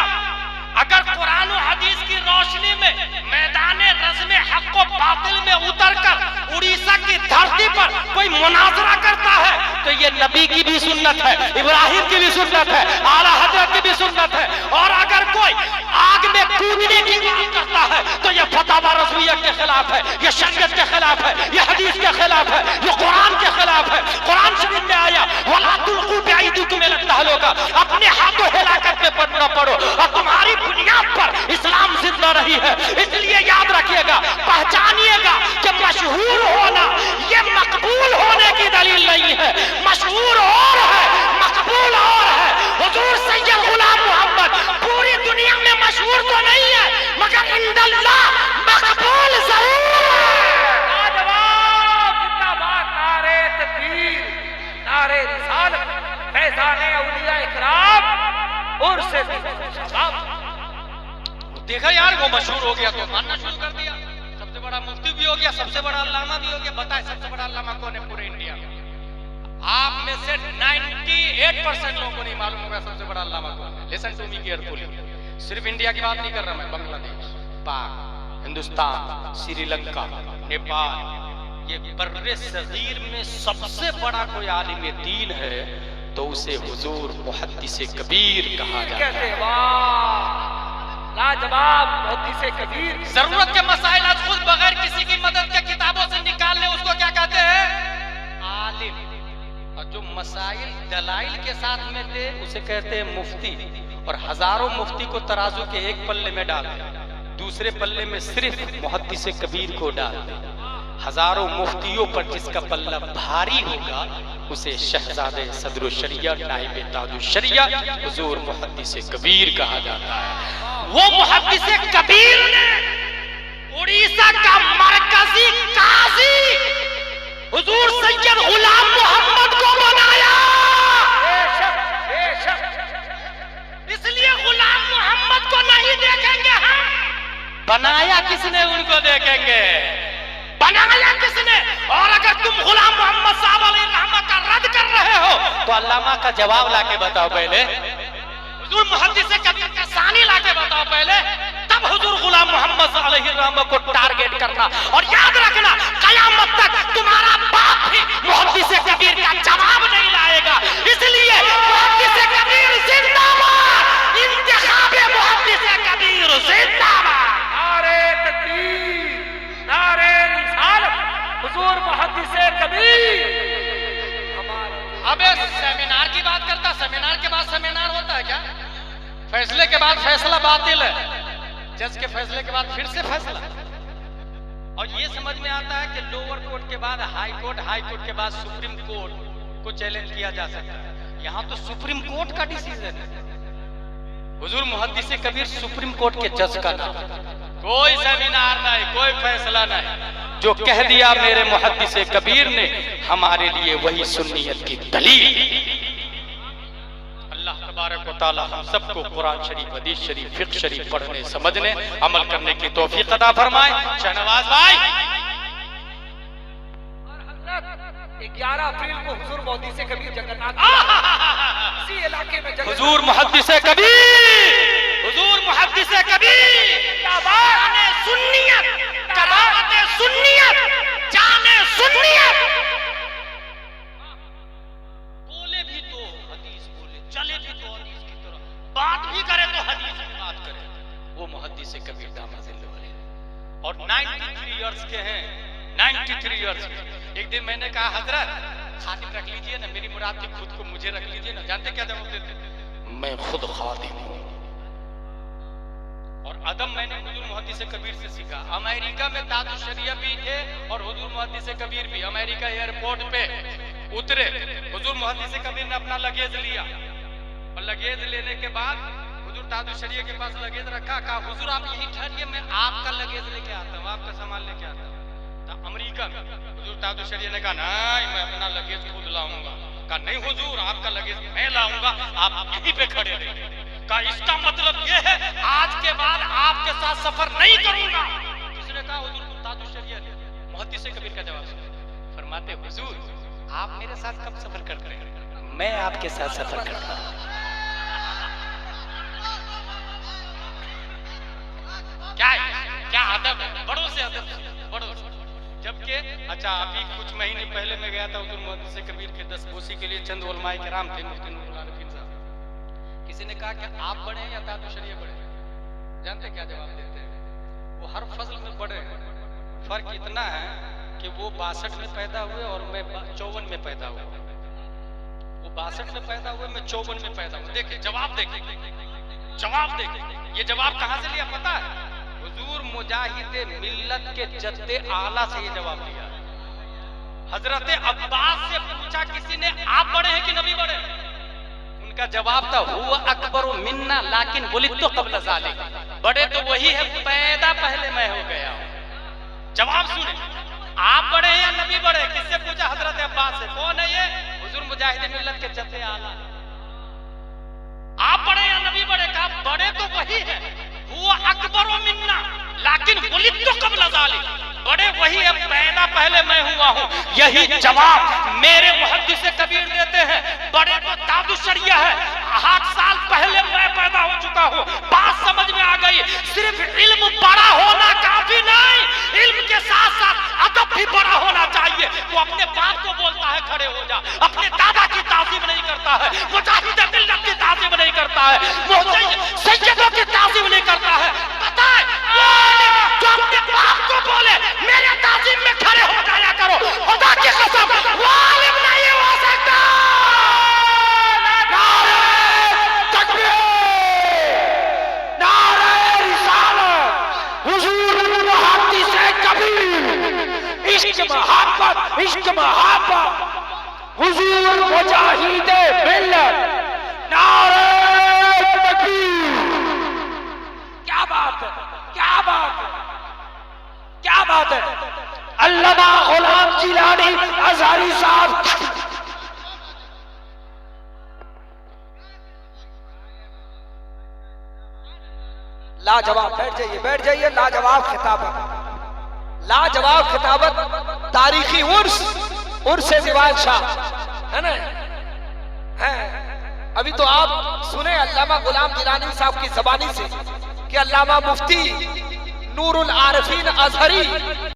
अगर कुरान और हदीस की रोशनी में मैदान रज़्म हक़ व बातिल में उतरकर उड़ीसा की धरती पर कोई मुनाजरा करता है, तो ये नबी की भी सुन्नत है, इब्राहिम की भी सुन्नत है, आला हजरत की भी सुन्नत है। और अगर कोई आग में कूदने की बात करता है तो ये फतावा रज़विया के खिलाफ है, ये शरीयत के खिलाफ है, ये हदीस के खिलाफ है, ये कुरान के खिलाफ है। कुरान शरीफ में आया वला तुल्कू बिअयदीकुम इला तहलुका, अपने हाथों हिलाकत में पढ़ना पड़ो, और तुम्हारी बुनियाद पर इस्लाम जिंदा रही है। इसलिए याद रखिएगा, पहचानिएगा कि मशहूर होना ये मकबूल होने की दलील नहीं है। मशहूर और है, मकबूल और है। हुजूर सैयद गुलाम मोहम्मद पूरी दुनिया में मशहूर तो नहीं है, मगर इंदल्लाह मकबूल जरूर है। लाजवाब, जिंदाबाद, नारे तकबीर, नारे रिसालत, फैज़ाने औलिया इकराम, उर्स शबाब। देखा यार, वो मशहूर हो गया तो मानना शुरू कर दिया। सबसे बड़ा मुफ्ती भी हो गया, सबसे बड़ा अल्लामा भी हो गया। बताए सबसे बड़ा अल्लामा कौन है पूरे इंडिया में? आप में से 98% लोगों को नहीं मालूम होगा सबसे बड़ा अल्लामा कौन है। लिसन टू मी केयरफुली, सिर्फ इंडिया की बात नहीं कर रहा मैं, बांग्लादेश, पाक, हिंदुस्तान, श्रीलंका, नेपाल, ये बर्रे सगीर में सबसे बड़ा कोई आलिम दीन है तो उसे हुजूर मुहद्दिस कबीर कहा जाता है। लाजवाब, मुहद्दिस कबीर। जरूरत के मसाइल आज खुद बगैर किसी की मदद के किताबों से निकाल ले, उसको क्या कहते हैं? आलिम। और जो मसाइल दलाइल के साथ में दे उसे कहते हैं मुफ्ती। और हजारों मुफ्ती को तराजू के एक पल्ले में डाल दे, दूसरे पल्ले में सिर्फ मुहद्दिस कबीर को डाल दे, हजारों मुफ्तियों पर जिसका पल्ला भारी होगा उसे शहजादे सदरुल शरिया नाइब ताजुल शरिया हुजूर मुहद्दिस कबीर कहा जाता है। वो मुहद्दिस कबीर ने उड़ीसा का मरकजी काजी हुजूर सैयद गुलाम मोहम्मद को बनाया। इसलिए गुलाम मोहम्मद को नहीं देखेंगे हम। बनाया किसने उनको देखेंगे। बनाया किसने। और अगर तुम गुलाम मोहम्मद साहब अलैहिर्रहमा का रद्द कर रहे हो तो अल्लामा का जवाब लाके बताओ पहले। हुजूर मुहद्दिस कबीर का सानी लाके बताओ पहले, तब हुजूर गुलाम मोहम्मद अलैहिर्रहमा को टारगेट करना। और याद रखना कयामत तक तुम्हारा बाप भी मुहद्दिस कबीर का जवाब नहीं लाएगा। इसलिए मुहद्दिस कबीर जिंदाबाद, इंतखाब मुहद्दिस कबीर जिंदाबाद। नारे तकबीर, नारे रिसालत, हुजूर मुहद्दिस कबीर। अबे सेमिनार की बात करता, सेमिनार के बाद सेमिनार होता है क्या। फैसले के बाद फैसला बातिल है, जज के फैसले के बाद फिर से फैसला। और ये समझ में आता है कि लोअर कोर्ट के बाद हाई कोर्ट, हाई कोर्ट के बाद सुप्रीम कोर्ट को चैलेंज किया जा सकता है। यहाँ तो सुप्रीम कोर्ट का डिसीजन है। हुजूर मुहद्दिस कबीर सुप्रीम कोर्ट के जज का नाम। कोई सेमिनार नहीं, कोई फैसला नहीं, जो कह दिया मेरे मुहद्दिस कबीर ने हमारे लिए वही सुन्नियत की दलील। अल्लाह तबारक व तआला हम सबको कुरान शरीफ, हदीस शरीफ, फिक्र शरीफ पढ़ने, समझने, अमल करने की तौफीक अता फरमाए। शहनवाज भाई, 11 अप्रैल को हुजूर मुहद्दिस कबीर जगन्नाथ इसी इलाके में हुजूर मुहद्दिस कबीर, हुजूर मुहद्दिस कबीर, जाने सुन्नियत, करामते सुन्नियत, जाने सुन्नियत। बोले भी तो हदीस बोले, चले भी तो हदीस की तरह, बात भी करे तो हदीस की बात करे। वो मुहद्दिस कबीर दामद वाले और 93 इयर्स के हैं, 93 इयर्स के। एक दिन मैंने कहा हजरत खादिम रख लीजिए ना, मेरी मुराद थी खुद को मुझे रख लीजिए ना। जानते क्या जवाब देते, मैं खुद खादिम हूँ। और अदब मैंने हुजूर मुहद्दिस कबीर से सीखा। अमेरिका में ताजुल शरिया भी थे और हुजूर मुहद्दिस कबीर भी। अमेरिका एयरपोर्ट पे उतरे, हुजूर मुहद्दिस कबीर ने अपना लगेज लिया और लगेज लेने के बाद हुजूर ताजुल शरिया के पास लगेज रखा। कहा हुजूर आप यहीं ठहरिए, मैं आपका लगेज लेके आता हूँ, आपका सामान लेके आता हूँ। अमेरिका में हुजूर ताजुल शरिया ने कहा नहीं, मैं अपना लगेज खुद लाऊंगा। कहा नहीं हुजूर, आपका लगेज मैं लाऊंगा, आप यहीं पे खड़े रहिए। कहा इसका मतलब ये है आज के बाद आपके साथ सफर नहीं करूंगा। किसने कहा? हुजूर ताजुल शरिया ने। मुहद्दिस कबीर का जवाब सुनो, फरमाते हुजूर आप मेरे साथ कब सफर करते हैं? मैं आपके साथ सफर करता हूं। क्या अदब है, बड़ों से अदब, बड़ों से। जबकि अच्छा अभी कुछ महीने पहले मैं गया था हुजूर मुहद्दिस कबीर के दस्तबोसी के लिए। चंद उलमाए किराम थे, मुफ्ती नूरुल आरिफीन साहब। किसी ने कहा कि आप बड़े हैं या ताजुल शरिया बड़े हैं? जानते क्या जवाब देते हैं? वो हर फजल में बड़े हैं। फर्क इतना है कि वो 62 में पैदा हुए और मैं 54 में पैदा हुआ। वो 62 में पैदा हुए, मैं 54 में पैदा हुआ। देखिए जवाब, देखिए जवाब, देखिए ये जवाब कहां से लिया पता है? हुजूर मुजाहिदे मिल्लत के जद्दे आला से ये जवाब लिया। हजरत अब्बास से पूछा किसी ने, आप बड़े हैं कि नबी बड़े हैं? उनका जवाब था हुवा अकबरु मिन्ना लाकिन वुलिदतु क़ब्ल ज़ालिक। बड़े तो वही है, पैदा पहले मैं हो गया हूं। जवाब सुने, आप बड़े हैं या नबी बड़े? किससे पूछा? हजरत अब्बास से। कौन है ये? हुजूर मुजाहिदे मिल्लत के जद्दे आला। आप बड़े या नबी बड़े? कहा बड़े तो वही है, हुआ अकबरो मिन्ना लाकिन वुलिदतु क़ब्ल ज़ालिक। बड़े वही है, पैदा पहले मैं हुआ हूं। यही जवाब मेरे मुहद्दिस कबीर देते हैं। बड़े तो ताजुल शरिया है, 8 साल पहले मैं पैदा हो चुका हूं। बात समझ में आ गई। सिर्फ इल्म बड़ा होना काफी नहीं, इल्म के साथ साथ अदब भी बड़ा होना चाहिए। वो अपने बाप को बोलता है खड़े हो जा, अपने दादा की ताज़ीम नहीं करता है, मुजाहिद मिल्लत की ताज़ीम नहीं करता है, सैयदों की ताज़ीम नहीं करता है। पता है जो अपने बाप को बोले मेरे ताज़ीम में खड़े हो जाया करो, खुदा की कसम वो आलिम नहीं हो सकता। नारे तकबीर, नारे रिसालत, हुजूर मुहद्दिस कबीर। इस इश्क महाबा हुजूर मुजाहिद मिल्लत नारे तकबीर। क्या बात है, क्या बात है, क्या बात है। अल्लामा गुलाम जिलानी अज़हरी साहब, लाजवाब, बैठ जाइए, लाजवाब खिताबत, लाजवाब खिताबत, तारीखी उर्स दीवान शाह है ना, है। अभी तो आप सुने अल्लामा गुलाम जिलानी साहब की जबानी से कि अल्लामा मुफ्ती नूरुल आरिफीन अज़हरी